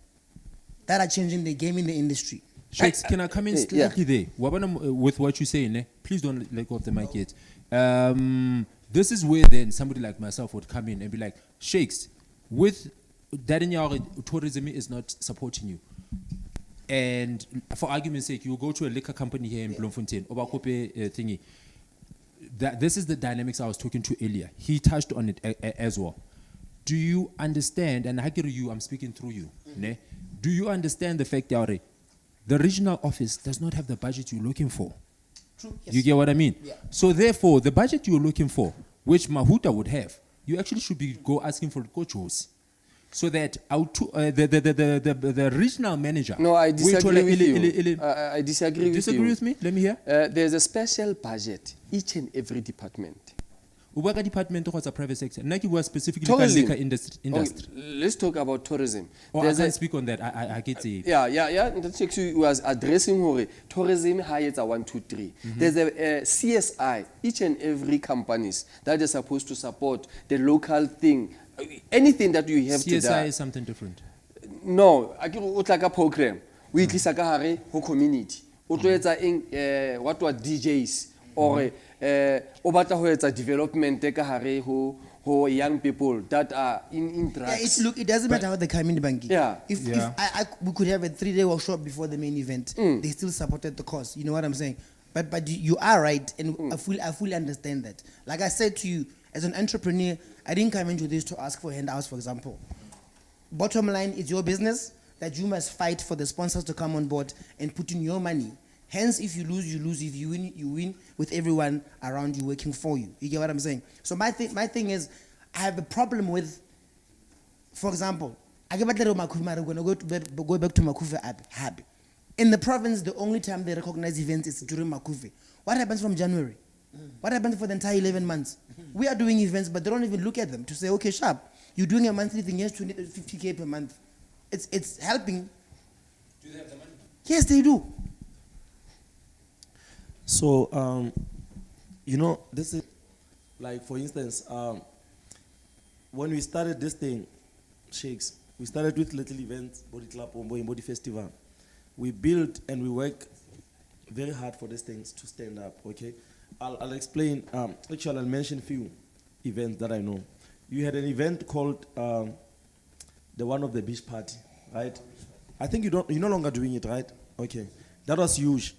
that are changing the game in the industry. Shakes, can I come in slightly there? With what you're saying, please don't let go of the mic yet. This is where then somebody like myself would come in and be like, Shakes, with Dadinyao, tourism is not supporting you. And for argument's sake, you go to a liquor company here in Bloemfontein, Obakope thingy. This is the dynamics I was talking to earlier. He touched on it as well. Do you understand, and I'm speaking through you, ne? Do you understand the fact that the regional office does not have the budget you're looking for? True. Yes. You get what I mean? Yeah. So therefore, the budget you're looking for, which Mahuta would have, you actually should be asking for coaches. So that the regional manager. No, I disagree with you. I disagree with you. Disagree with me? Let me hear. There's a special budget each and every department. Ubaka department or a private sector. Nike was specifically Tourism. liquor industry. Let's talk about tourism. Oh, I can't speak on that. I get it. Yeah. That was addressing hore tourism high 1 2 3. There's a CSI. Each and every companies that is supposed to support the local thing. Anything that you have to do. CSI is something different. No, I give like a program. We tlisa ka hare ho community. O tlo etsa eng what were DJs or o batla ho etsa development ka hare ho young people that are in drugs. Look, it doesn't matter how they come in, Bangi. Yeah. If we could have a 3-day workshop before the main event, they still supported the cause. You know what I'm saying? But you are right, and I fully understand that. Like I said to you, as an entrepreneur, I didn't come into this to ask for handouts, for example. Bottom line, it's your business that you must fight for the sponsors to come on board and put in your money. Hence, if you lose, you lose. If you win, you win with everyone around you working for you. You get what I'm saying? So my thing is, I have a problem with, for example, I get back to Makufe, I'm gonna go back to Makufe happy. In the province, the only time they recognize events is during Makufe. What happens from January? What happens for the entire 11 months? We are doing events, but they don't even look at them to say, okay, sharp, you're doing a monthly thing, yes, 50K per month. It's helping. Do they have the money? Yes, they do. So, you know, this is like, for instance, when we started this thing, Shakes, we started with little events, Body Club, Ombo, Body Festival. We built and we work very hard for these things to stand up, okay? I'll explain, actually I'll mention few events that I know. You had an event called the one of the beach party, right? I think you're no longer doing it, right? Okay, that was huge.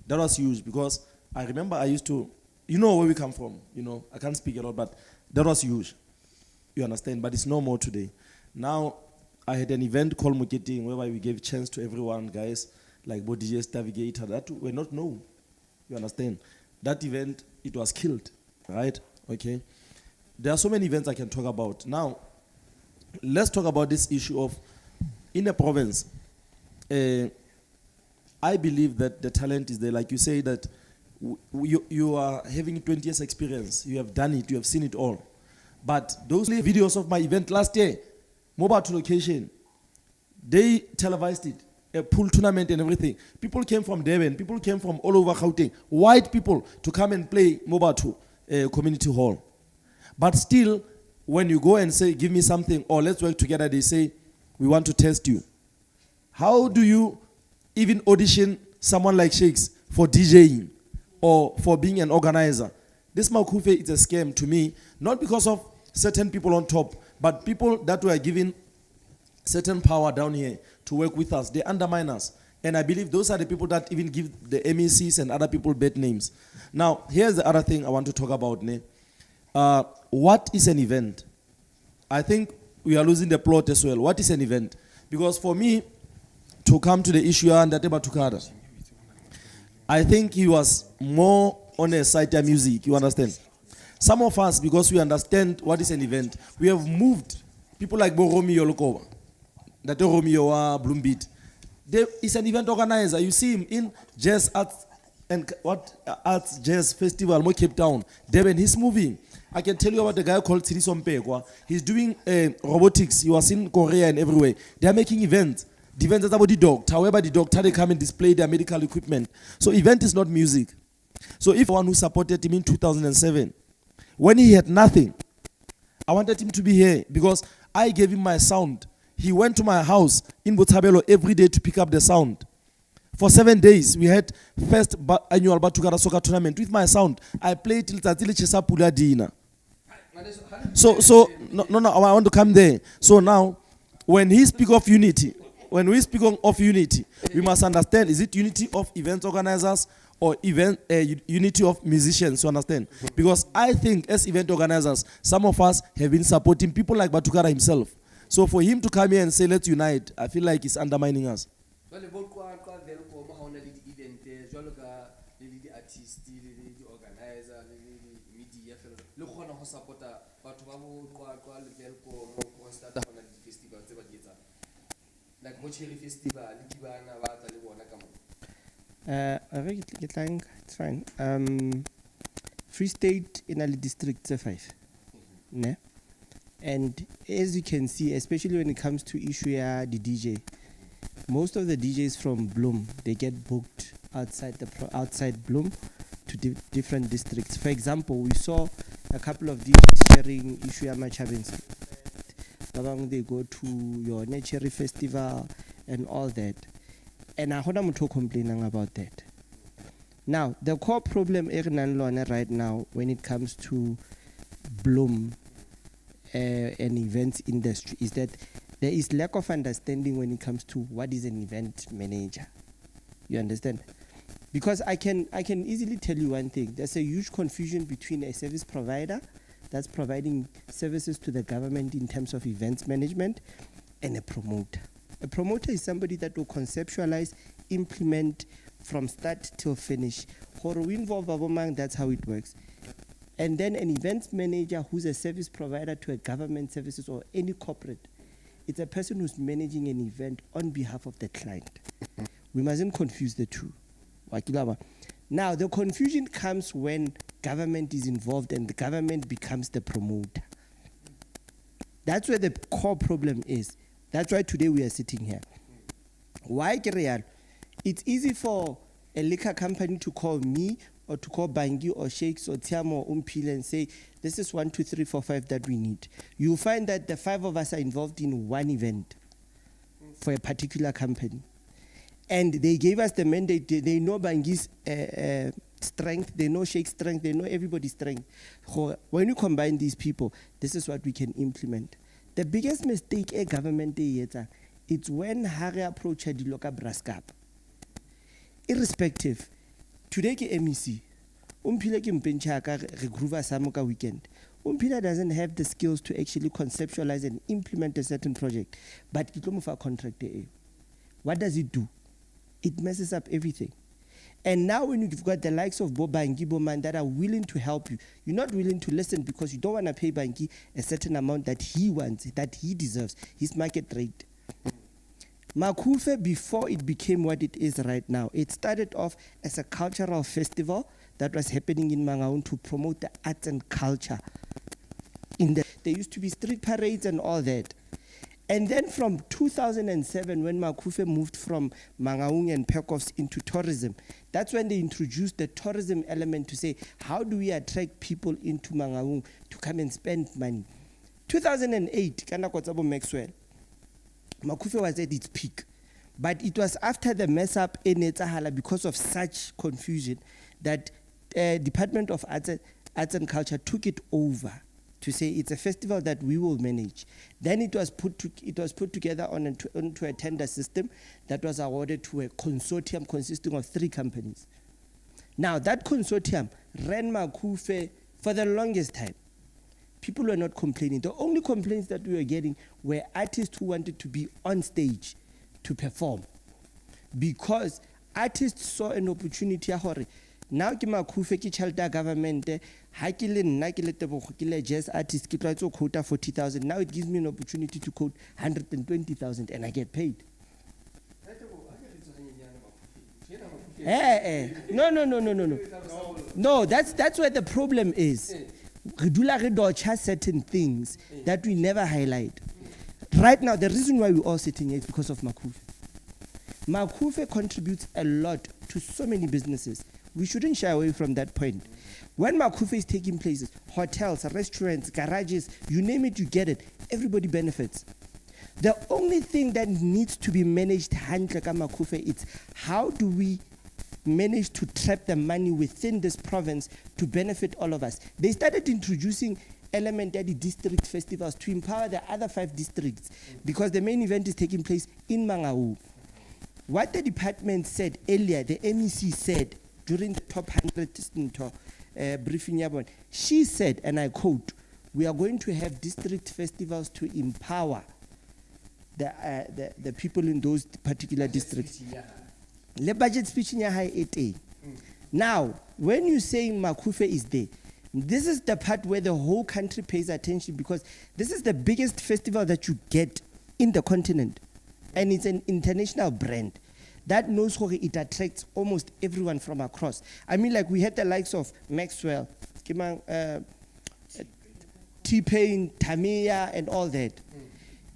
That was huge because I remember I used to, you know where we come from, you know, I can't speak a lot, but that was huge. You understand, but it's no more today. Now, I had an event called Muketing whereby we gave chance to everyone, guys, like DJs, Navigator, that were not known. You understand? That event, it was killed, right? Okay. There are so many events I can talk about. Now, let's talk about this issue of, in a province, I believe that the talent is there. Like you say that you are having 20 years experience. You have done it. You have seen it all. But those videos of my event last year, mobile to location, they televised it, a pool tournament and everything. People came from Devon, people came from all over Gauteng, white people to come and play mobile to community hall. But still, when you go and say, give me something, or let's work together, they say, we want to test you. How do you even audition someone like Shakes for DJing or for being an organizer? This Makufe is a scam to me, not because of certain people on top, but people that were given certain power down here to work with us. They undermine us. And I believe those are the people that even give the MECs and other people bad names. Now, here's the other thing I want to talk about. What is an event? I think we are losing the plot as well. What is an event? Because for me, to come to the issue, I think he was more on a side of music, you understand? Some of us, because we understand what is an event, we have moved. People like Romeo Lokova, that Romeo Bloombeat. He's an event organizer. You see him in jazz arts and arts jazz festival, Mo Cape Town. Devon, he's moving. I can tell you about the guy called Tiriso Mpekwa. He's doing robotics. He was in Korea and everywhere. They are making events. The event is about the doctor. However, the doctor, they come and display their medical equipment. So event is not music. So if one who supported him in 2007, when he had nothing, I wanted him to be here because I gave him my sound. He went to my house in Botshabelo every day to pick up the sound. For 7 days, we had first annual Batukara Soccer tournament with my sound. I played till Tatili Chesapula Dina. So no, I want to come there. So now, when he speak of unity, when we speak of unity, we must understand, is it unity of event organizers or unity of musicians, you understand? Because I think as event organizers, some of us have been supporting people like Batukara himself. So for him to come here and say, let's unite, I feel like he's undermining us. It's fine. Free State in Ali District 5. Ne? And as you can see, especially when it comes to issue the DJ, most of the DJs from Bloom, they get booked outside Bloom to different districts. For example, we saw a couple of DJs sharing issue Machabins. They go to your Cherry Festival and all that. And I heard them complaining about that. Now, the core problem right now when it comes to Bloom and events industry is that there is lack of understanding when it comes to what is an event manager. You understand? Because I can easily tell you one thing. There's a huge confusion between a service provider that's providing services to the government in terms of events management and a promoter. A promoter is somebody that will conceptualize, implement from start till finish. That's how it works. And then an events manager who's a service provider to a government services or any corporate It's a person who's managing an event on behalf of the client. We mustn't confuse the two. Wakilaba. Now, the confusion comes when government is involved and the government becomes the promoter. That's where the core problem is. That's why today we are sitting here. Why, Kereal? It's easy for a liquor company to call me or to call Bangi or Shakes or Tiamo or Umpile and say, this is 1, 2, 3, 4, 5 that we need. You'll find that the 5 of us are involved in one event for a particular company. And they gave us the mandate. They know Bangi's strength, they know Shake's strength, they know everybody's strength. When you combine these people, this is what we can implement. The biggest mistake a government it's when Harry approach the local braskap. Irrespective, today ke MEC, Umpila ke mpencha ka re groova samoka weekend. Umpila doesn't have the skills to actually conceptualize and implement a certain project, but ke tlo mo fa contract e. What does it do? It messes up everything. And now when you've got the likes of Boba and Giboman that are willing to help you, you're not willing to listen because you don't want to pay Bangi a certain amount that he wants, that he deserves, his market rate. Makufe, before it became what it is right now, it started off as a cultural festival that was happening in Mangaung to promote the arts and culture. There used to be street parades and all that. And then from 2007, when Makufe moved from Mangaung and Pekos into tourism, that's when they introduced the tourism element to say, how do we attract people into Mangaung to come and spend money? 2008, Kana Kotsabo Maxwell, Makufe was at its peak. But it was after the mess up in Etsahala because of such confusion that Department of Arts and Culture took it over to say it's a festival that we will manage. Then it was put together onto a tender system that was awarded to a consortium consisting of 3 companies. Now that consortium ran Makufe for the longest time. People were not complaining. The only complaints that we were getting were artists who wanted to be on stage to perform. Because artists saw an opportunity. Now ke Makufe ke chalta government ha ke le nna ke le Tebogo ke le jazz artist ke tla tso quota 40,000. Now it gives me an opportunity to quote 120,000 and I get paid. No, that's where the problem is. We do certain things that we never highlight. Right now, the reason why we're all sitting here is because of Makufe. Makufe contributes a lot to so many businesses. We shouldn't shy away from that point. When Makufe is taking places, hotels, restaurants, garages, you name it, you get it. Everybody benefits. The only thing that needs to be managed handle ka Makufe is how do we manage to trap the money within this province to benefit all of us. They started introducing elementary district festivals to empower the other 5 districts because the main event is taking place in Mangaung. What the department said earlier, the MEC said during the top 100 briefing, she said, and I quote, we are going to have district festivals to empower the people in those particular districts. The budget speech in high 8A. Now, when you say Makufe is there, this is the part where the whole country pays attention because this is the biggest festival that you get in the continent. And it's an international brand that knows how it attracts almost everyone from across. I mean, like we had the likes of Maxwell, T-Pain, Tamiya, and all that.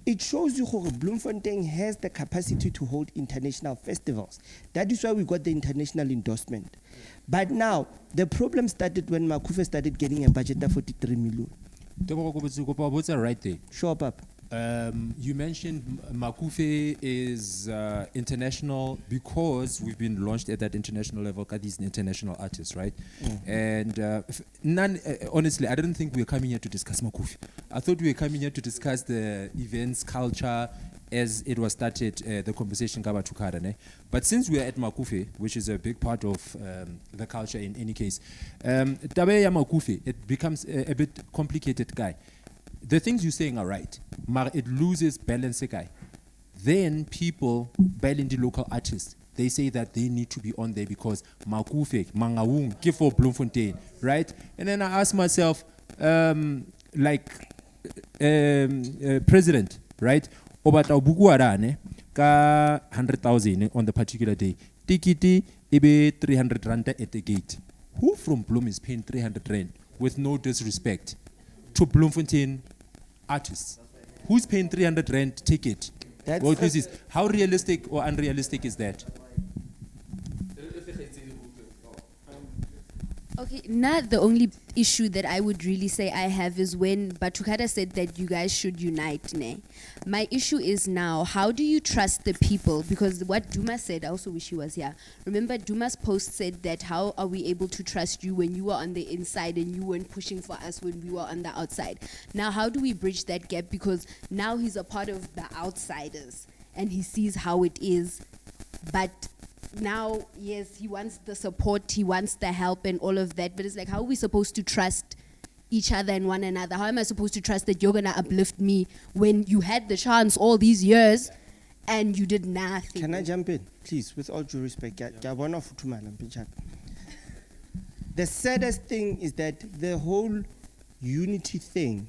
It shows you how Bloemfontein has the capacity to hold international festivals. That is why we got the international endorsement. But now, the problem started when Makufe started getting a budget of 43 million. What's right there? Show up. You mentioned Makufe is international because we've been launched at that international level. These international artists, right? And honestly, I didn't think we were coming here to discuss Makufe. I thought we were coming here to discuss the events, culture, as it was started, the conversation Gaba Tukara. But since we are at Makufe, which is a big part of the culture in any case, Tabeya Makufe, it becomes a bit complicated, guy. The things you're saying are right, but it loses balance, guy. Then people, bailing the local artists, they say that they need to be on there because Makufe, Mangaung, give for Bloemfontein, right? And then I ask myself, president, right? o batla ho bukua rane ka 100,000 on the particular day. Tikiti ebe 300 rand at the gate. Who from Bloem is paying 300 rand with no disrespect to Bloemfontein artists? Who's paying 300 rand ticket? That's Well, this is how realistic or unrealistic is that? Okay, now the only issue that I would really say I have is when Batukada said that you guys should unite, ne? My issue is now, how do you trust the people? Because what Duma said, I also wish he was here. Remember, Duma's post said that how are we able to trust you when you were on the inside and you weren't pushing for us when we were on the outside? Now, how do we bridge that gap? Because now he's a part of the outsiders and he sees how it is, but now, yes, he wants the support, he wants the help and all of that, but it's like, how are we supposed to trust each other and one another? How am I supposed to trust that you're gonna uplift me when you had the chance all these years and you did nothing? Can I jump in, please, with all due respect? The saddest thing is that the whole unity thing,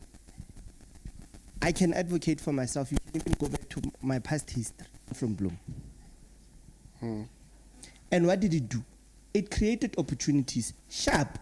I can advocate for myself. You can even go back to my past history from Bloem. And what did it do? It created opportunities. Sharp.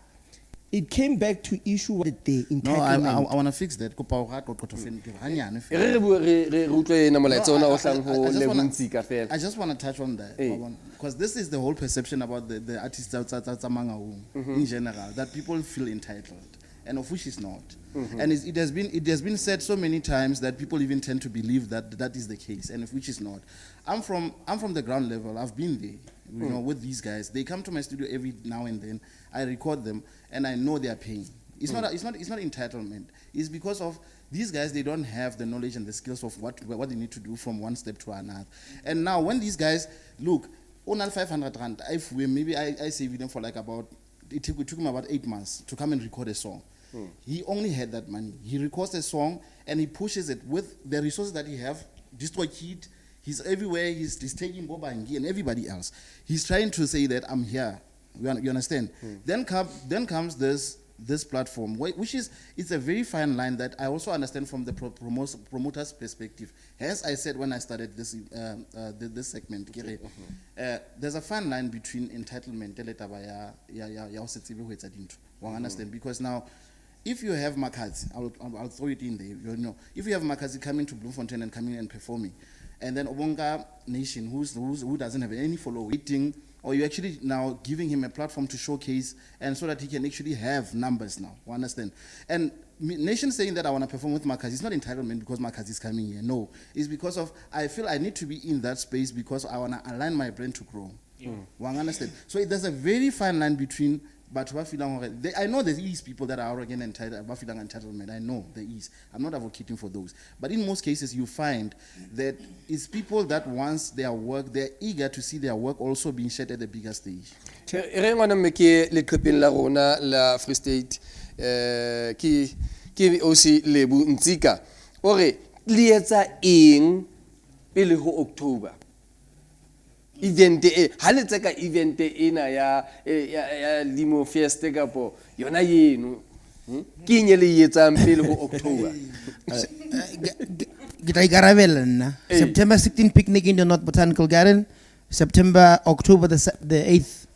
It came back to issue what the No, entitlement. I want to fix that. Kopa o gato go to fend ke hanyane Re fela. re bue re utlwe ena molaetsa ona o hlang ho I just le wanna- bontsi ka fela. I just want to touch on that because this is the whole perception about the artists outside Mangaung in general, that people feel entitled, and of which is not. And it has been said so many times that people even tend to believe that that is the case, and of which is not. I'm from the ground level. I've been there, you know, with these guys. They come to my studio every now and then. I record them, and I know their pain. It's not entitlement. It's because of these guys. They don't have the knowledge and the skills of what they need to do from one step to another. And now when these guys look, on 500 rand, maybe I saved them for like about. It took him about 8 months to come and record a song. He only had that money. He records a song and he pushes it with the resources that he have. Destroy Kid, he's everywhere. He's taking Boba and everybody else. He's trying to say that I'm here. You understand? Then comes this platform, which is it's a very fine line that I also understand from the promoter's perspective. As I said when I started this segment, there's a fine line between entitlement. Understand? Because now, if you have Makazi, I'll throw it in there. You know, if you have Makazi coming to Bloemfontein and coming and performing, and then Obonga Nation, who doesn't have any following, or you're actually now giving him a platform to showcase, and so that he can actually have numbers now. You understand? And Nation saying that I want to perform with Makazi, it's not entitlement because Makazi is coming here. No, it's because of I feel I need to be in that space because I want to align my brand to grow. You understand? So there's a very fine line between. But I know there is people that are arrogant and entitlement. I know there is. I'm not advocating for those. But in most cases, you find that it's people that once their work, they're eager to see their work also being shared at the bigger stage. Re ngwana mme ke leqhepeng la rona la Free State ke OC Lebu Ntsika ore le etsa eng pele ho October event e ha le tseka event ena ya Limo Fest kapo yona yeno ke nye le etsang pele ho October September 16 picnic in the North Botanical Garden. October the 8th,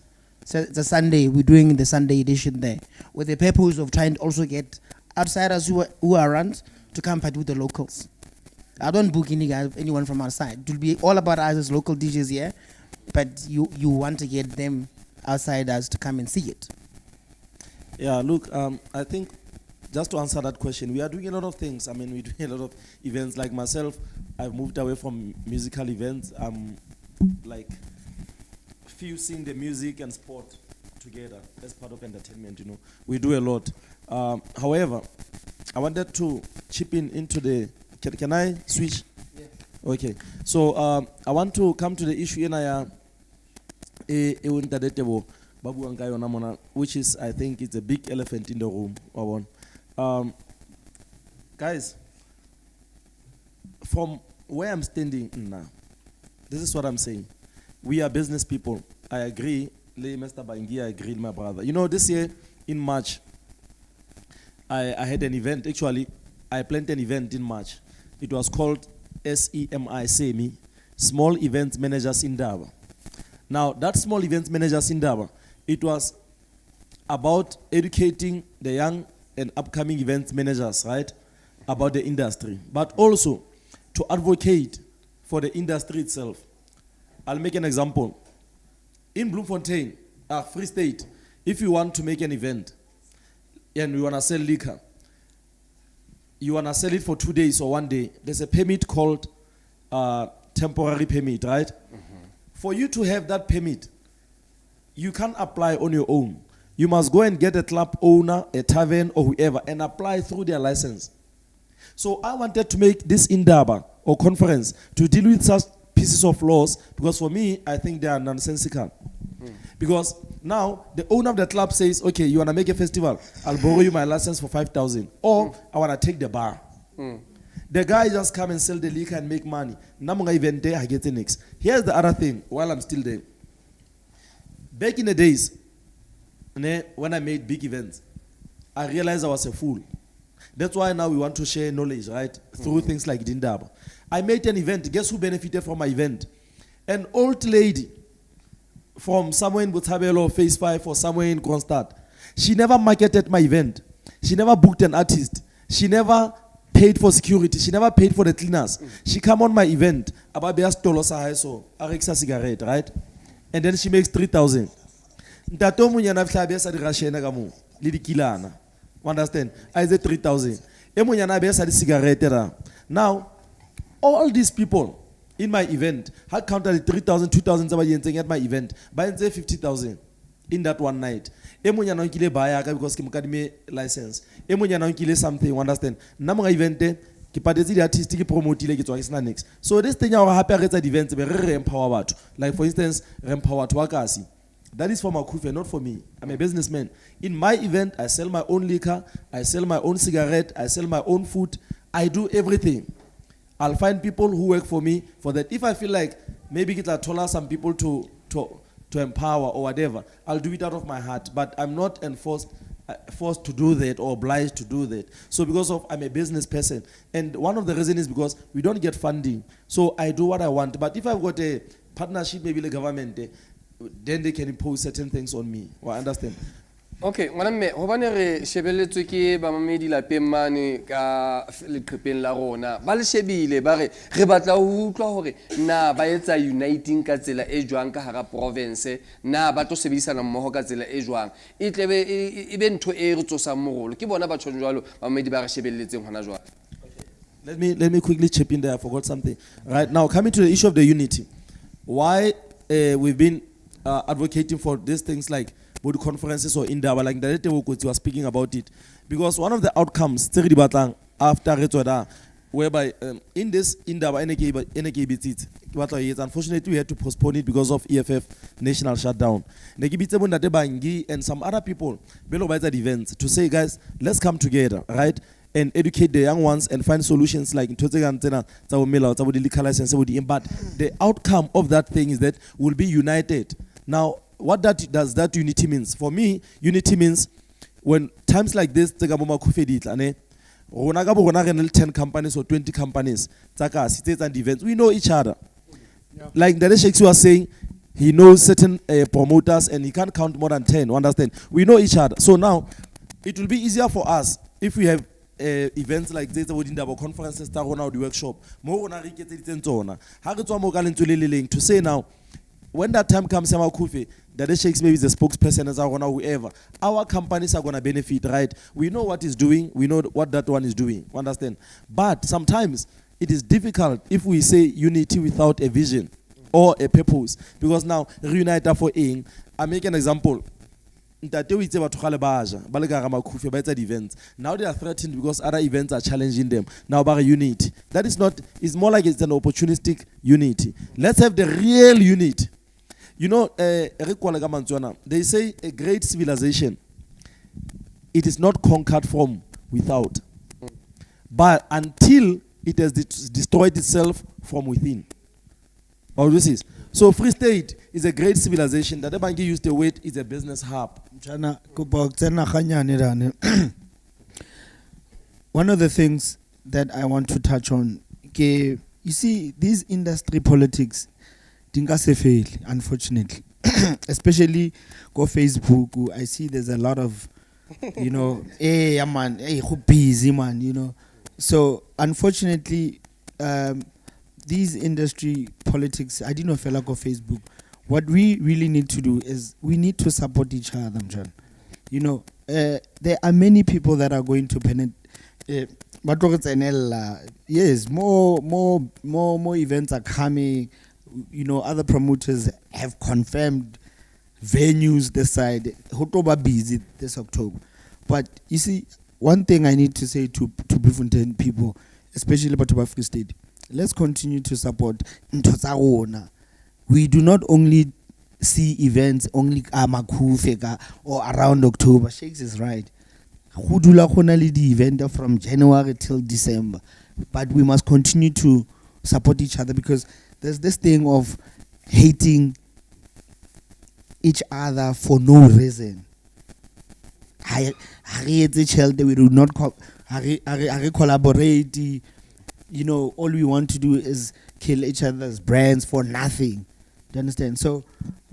it's a Sunday. We're doing the Sunday edition there with the purpose of trying to also get outsiders who are around to come party with the locals. I don't book anyone from outside. It will be all about us as local DJs here, but you want to get them outsiders to come and see it. Yeah, look, I think just to answer that question, we are doing a lot of things. I mean, we're doing a lot of events. Like myself, I've moved away from musical events. I'm like fusing the music and sport together as part of entertainment, you know. We do a lot. However, I wanted to chip into the, can I switch? Yeah. Okay. So I want to come to the issue which is, I think, it's a big elephant in the room. Guys, from where I'm standing now, this is what I'm saying. We are business people. I agree. Mr. Bangi, I agree, my brother. You know, this year in March, I had an event. Actually, I planned an event in March. It was called SEMI, Small Events Managers Indaba. Now, that Small Events Managers Indaba, it was about educating the young and upcoming events managers, right, about the industry, but also to advocate for the industry itself. I'll make an example. In Bloemfontein, Free State, if you want to make an event and you want to sell liquor, you want to sell it for 2 days or 1 day, there's a permit called temporary permit, right? For you to have that permit, you can't apply on your own. You must go and get a club owner, a tavern, or whoever, and apply through their license. So I wanted to make this Indaba or conference to deal with such pieces of laws, because for me, I think they are nonsensical. Because now the owner of the club says, okay, you want to make a festival, I'll borrow you my license for 5,000, or I want to take the bar. The guy just come and sell the liquor and make money. Namunga event there, I get the next. Here's the other thing, while I'm still there. Back in the days, when I made big events, I realized I was a fool. That's why now we want to share knowledge, right? Through things like Dindaba. I made an event. Guess who benefited from my event? An old lady from somewhere in Botshabelo, Phase 5, or somewhere in Kronstadt. She never marketed my event. She never booked an artist. She never paid for security. She never paid for the cleaners. She come on my event, Ababia Stolosa Haiso, Arexa cigarette, right? And then she makes 3,000. Ntato munyana flabe sa di rashena ka mo le dikilana. Understand? I said 3,000. E munyana be sa di cigarette ra. Now, all these people in my event had counted 3,000, 2,000 zaba yentseng at my event. Ba entse 50,000 in that one night. E munyana nkile baya ka because ke mokadime license. E munyana nkile something, understand? Nna mo event ke patetse di artist ke promotile ke tswa ke sena next. So this thing ya go hape re tsa events be re empower batho. Like for instance, re empower Twakasi. That is for Makufe, not for me. I'm a businessman. In my event, I sell my own liquor, I sell my own cigarette, I sell my own food. I do everything. I'll find people who work for me for that. If I feel like maybe get some people to empower or whatever, I'll do it out of my heart. But I'm not forced to do that or obliged to do that. So because of I'm a business person, and one of the reasons is because we don't get funding. So I do what I want. But if I've got a partnership, maybe the government, then they can impose certain things on me. Well, I understand. Okay, ngwana hobane re shebelletswe ke ba mamedi la pemmane ka leqhepeng la rona ba le shebile ba re batla ho utlwa hore na ba etsa uniting ka tsela e jwang ka hara province, na ba tlo sebedisana mmoho ka tsela e jwang, e tlebe e be ntho e re tsosang morolo ke bona ba tshong jwalo ba mamedi ba re shebelletseng hona jwale. Let me quickly chip in there. I forgot something. Right now, coming to the issue of the unity, why we've been advocating for these things like body conferences or Indaba, like Director Wokoti was speaking about it, because one of the outcomes after Retoda, whereby in this Indaba NKBT, unfortunately we had to postpone it because of EFF national shutdown. And some other people below the events to say, guys, let's come together, right? And educate the young ones and find solutions like but the outcome of that thing is that we'll be united. Now, what does that unity means? For me, unity means when times like this, 10 companies or 20 companies, and events, we know each other. Yeah. Like the Shakespeare was saying, he knows certain promoters and he can't count more than 10, understand? We know each other. So now, it will be easier for us if we have events like this, conferences, the workshop, to say now, when that time comes, that Shakes maybe is the spokesperson as whoever, our companies are going to benefit, right? We know what he's doing, we know what that one is doing, understand? But sometimes it is difficult if we say unity without a vision or a purpose, because now reunite for aim. I make an example. Now they are threatened because other events are challenging them. Now about unity, that is not, it's more like it's an opportunistic unity. Let's have the real unity. You know, they say a great civilization, it is not conquered from without, but until it has destroyed itself from within. Or this is. So Free State is a great civilization. That Bangi used the word is a business hub. One of the things that I want to touch on, you see, these industry politics, dinga se fail, unfortunately. Especially go Facebook, I see there's a lot of, you know, hey, yeah, man, hey, who busy, man, you know. So, unfortunately, these industry politics, I didn't know fella go Facebook. What we really need to do is we need to support each other, John. You know, there are many people that are going to penetrate. Yes, more events are coming. You know, other promoters have confirmed venues this side. Hotoba busy this October. But you see, one thing I need to say to Bloemfontein people, especially Batoba Free State, let's continue to support Ntotsaona. We do not only see events only Makufeka or around October. Shakes is right. Hudula Khonali the event from January till December. But we must continue to support each other because there's this thing of hating each other for no reason. We do not collaborate. You know, all we want to do is kill each other's brands for nothing. Do you understand? So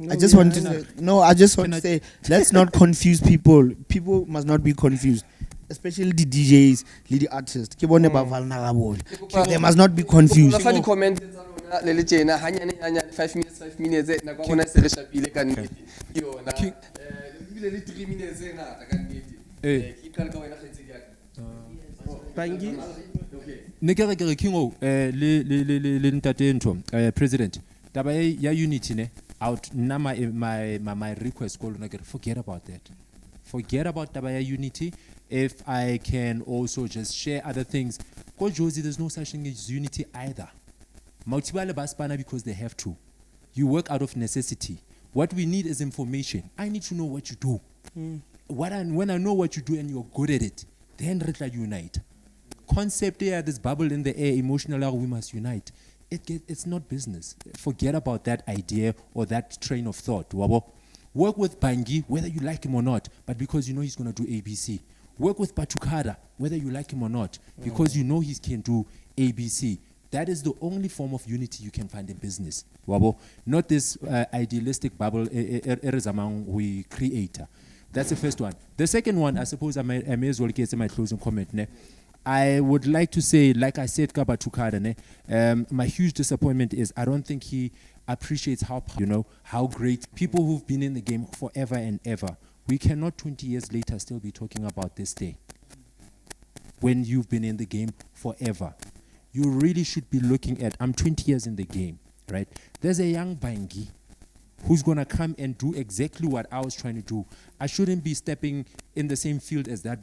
I just want to say, let's not confuse people. People must not be confused. Especially the DJs, the artists. They must not be confused. Funny comment. Le tjena hanyane 5 minutes na kwa hona se re shapile ka nnete yona le le 3 minutes e ngata ka nnete ke qala ka wena kgetsi yaka Bangi ne ke re Kingo le ntate ntho president taba ya unity ne out na my request call na ke forget about that. Forget about taba ya unity. If I can also just share other things, ko Josie, there's no such thing as unity either. Mautibale baspana because they have to. You work out of necessity. What we need is information. I need to know what you do. When I know what you do and you're good at it, then let's unite. Concept here, this bubble in the air, emotional, we must unite. It's not business. Forget about that idea or that train of thought. Wabo. Work with Bangi, whether you like him or not, but because you know he's going to do ABC. Work with Patukada, whether you like him or not, because you know he can do ABC. That is the only form of unity you can find in business. Wabo, not this idealistic bubble we create. That's the first one. The second one, I suppose I may as well get to my closing comment. Ne? I would like to say, like I said, Kabatukada, my huge disappointment is I don't think he appreciates how great people who've been in the game forever and ever. We cannot 20 years later still be talking about this day when you've been in the game forever. You really should be looking at, I'm 20 years in the game, right? There's a young Bangi who's going to come and do exactly what I was trying to do. I shouldn't be stepping in the same field as that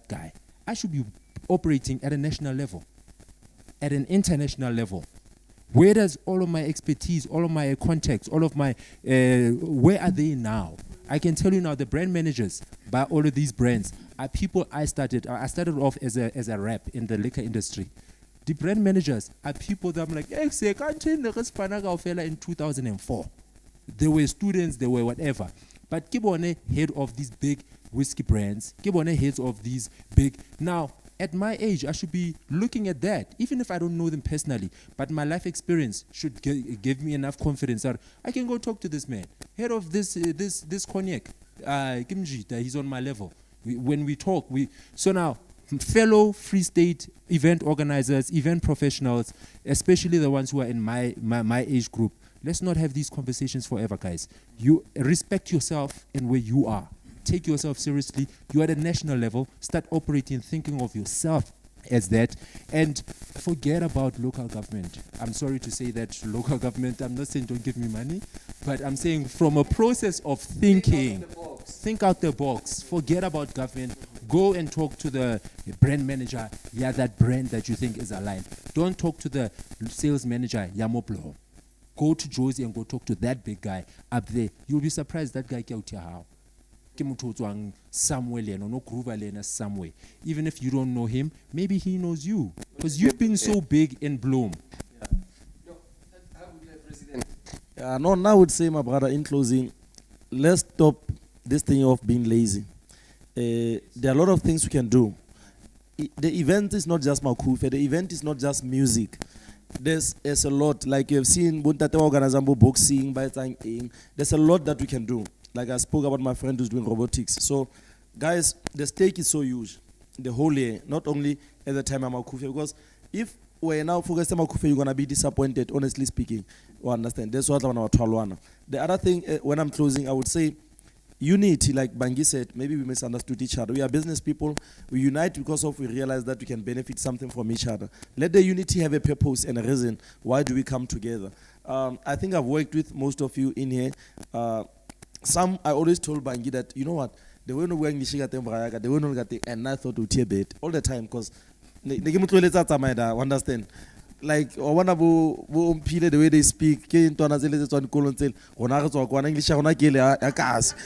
guy. I should be operating at a national level, at an international level. Where does all of my expertise, all of my contacts, all of my, where are they now? I can tell you now, the brand managers by all of these brands are people I started off as a rep in the liquor industry. The brand managers are people that I'm like, in 2004. They were students, they were whatever. But Kibone, head of these big whiskey brands, Kibone, heads of these big. Now, at my age, I should be looking at that, even if I don't know them personally. But my life experience should give me enough confidence that I can go talk to this man, head of this cognac, Kimjita, he's on my level. When we talk, so now, fellow Free State event organizers, event professionals, especially the ones who are in my age group, let's not have these conversations forever, guys. You respect yourself and where you are. Take yourself seriously. You're at a national level. Start operating, thinking of yourself as that, and forget about local government. I'm sorry to say that local government, I'm not saying don't give me money, but I'm saying from a process of thinking, think out the box. Forget about government. Go and talk to the brand manager, that brand that you think is aligned. Don't talk to the sales manager, Yamoplo. Go to Josie and go talk to that big guy up there. You'll be surprised that guy out here how. Somewhere, no groover somewhere. Even if you don't know him, maybe he knows you. Because you've been so big in Bloom. No, now I would say, my brother, in closing, let's stop this thing of being lazy. There are a lot of things we can do. The event is not just Makufe, the event is not just music. there's a lot, like you have seen, Buntate organizing boxing, there's a lot that we can do. Like I spoke about my friend who's doing robotics. So, guys, the stake is so huge, the whole year, not only at the time I'm a Makufe, because if we're now focused on Makufe, you're going to be disappointed, honestly speaking. You understand? That's what I'm about to. The other thing, when I'm closing, I would say, unity, like Bangi said, maybe we misunderstood each other. We are business people. We unite because we realize that we can benefit something from each other. Let the unity have a purpose and a reason. Why do we come together? I think I've worked with most of you in here. Some, I always told Bangi that, you know what, they were not wearing the shiga, they were not getting, and I thought to tear bed all the time because they understand. Like I wanna the way they speak,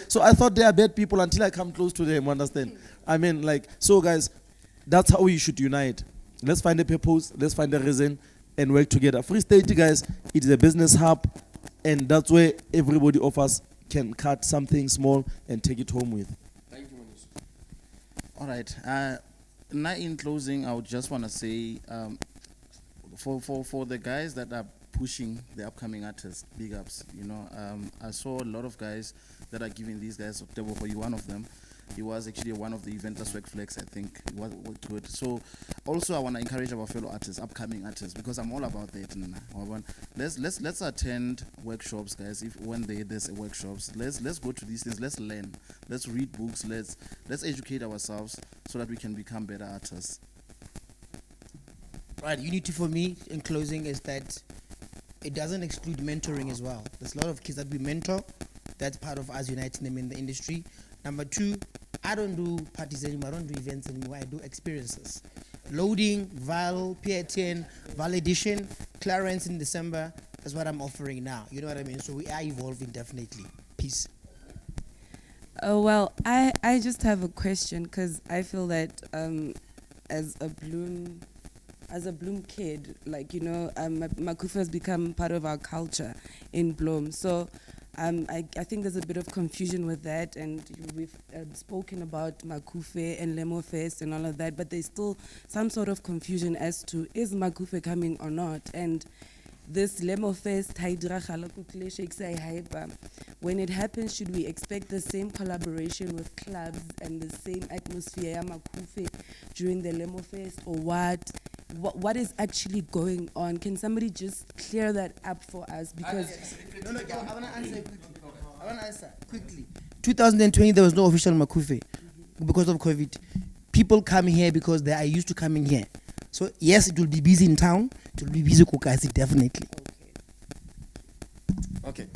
so I thought they are bad people until I come close to them, understand? I mean, like, so guys, that's how we should unite. Let's find a purpose, let's find a reason, and work together. Free State, guys, it is a business hub, and that's where everybody of us can cut something small and take it home with. Thank you, Manish. All right. Now in closing, I would just want to say, for the guys that are pushing the upcoming artists, big ups. You know, I saw a lot of guys that are giving these guys. For you, one of them, he was actually one of the Eventless Work Flex. I think it was good. So, also I want to encourage our fellow artists, upcoming artists, because I'm all about that. Let's attend workshops, guys. When there's workshops, let's go to these things. Let's learn. Let's read books. Let's educate ourselves so that we can become better artists. Right, unity for me in closing is that it doesn't exclude mentoring as well. There's a lot of kids that we mentor. That's part of us uniting them in the industry. Number two, I don't do parties anymore. I don't do events anymore. I do experiences. Loading, Val, PA10, validation, clearance in December. That's what I'm offering now. You know what I mean? So we are evolving definitely. Peace. Well, I just have a question because I feel that as a Bloom kid, like, you know, Makufe has become part of our culture in Bloom. So I think there's a bit of confusion with that, and we've spoken about Makufe and Lemo Fest and all of that, but there's still some sort of confusion as to, is Makufe coming or not? And this Lemo Fest, when it happens, should we expect the same collaboration with clubs and the same atmosphere ya Makufe during the Lemo Fest, or what? What is actually going on? Can somebody just clear that up for us? Because I want to answer quickly. 2020, there was no official Makufe because of COVID. People come here because they are used to coming here. So yes, it will be busy in town. It will be busy Kokasi, definitely. Okay.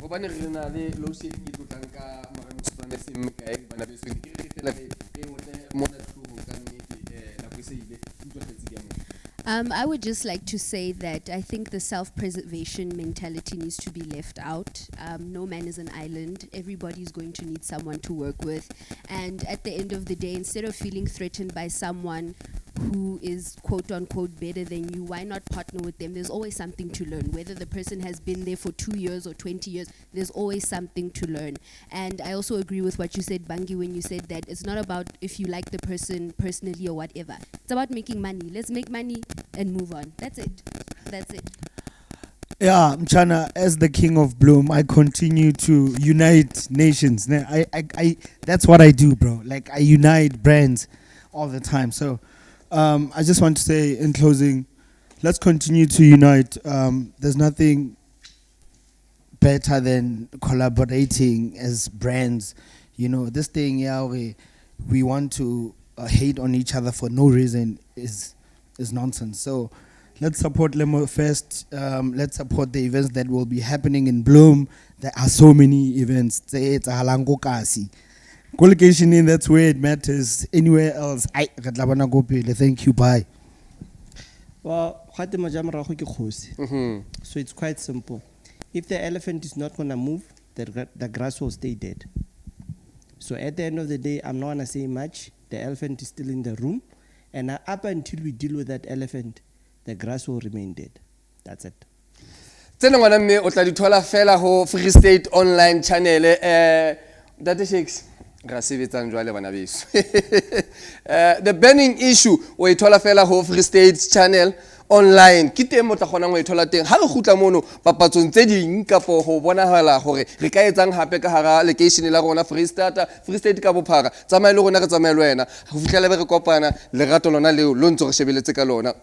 I would just like to say that I think the self-preservation mentality needs to be left out. No man is an island. Everybody's going to need someone to work with. And at the end of the day, instead of feeling threatened by someone who is quote-unquote better than you, why not partner with them? There's always something to learn. Whether the person has been there for 2 years or 20 years, there's always something to learn. And I also agree with what you said, Bangi, when you said that it's not about if you like the person personally or whatever. It's about making money. Let's make money and move on. That's it. That's it. Yeah, Mchana, as the king of Bloom, I continue to unite nations. I that's what I do, bro. Like, I unite brands all the time. So I just want to say in closing, let's continue to unite. There's nothing better than collaborating as brands. You know, this thing, yeah, we want to hate on each other for no reason is nonsense. So let's support Lemo Fest. Let's support the events that will be happening in Bloom. There are so many events. It's a Halango Kasi. Collocation in, that's where it matters. Anywhere else, thank you, bye. Well, so it's quite simple. If the elephant is not gonna move, the grass will stay dead. So at the end of the day, I'm not gonna say much. The elephant is still in the room, and up until we deal with that elephant, the grass will remain dead. That's it. Tsena ngwana mme o tla di thola fela ho Free State online channel Date Shakes ra sebetsang jwale bana beso. The burning issue o e thola fela ho Free State channel online ke teng mo tla kgonang ho e thola teng ha re kgutla mono papatsong tse ding kapo ho bonahala hore re ka etsang hape ka hara location la rona Free State ka bophara tsamaya le rona re tsamaya le wena ho fihlela be re kopana lerato lona leo lo ntse re shebeletse ka lona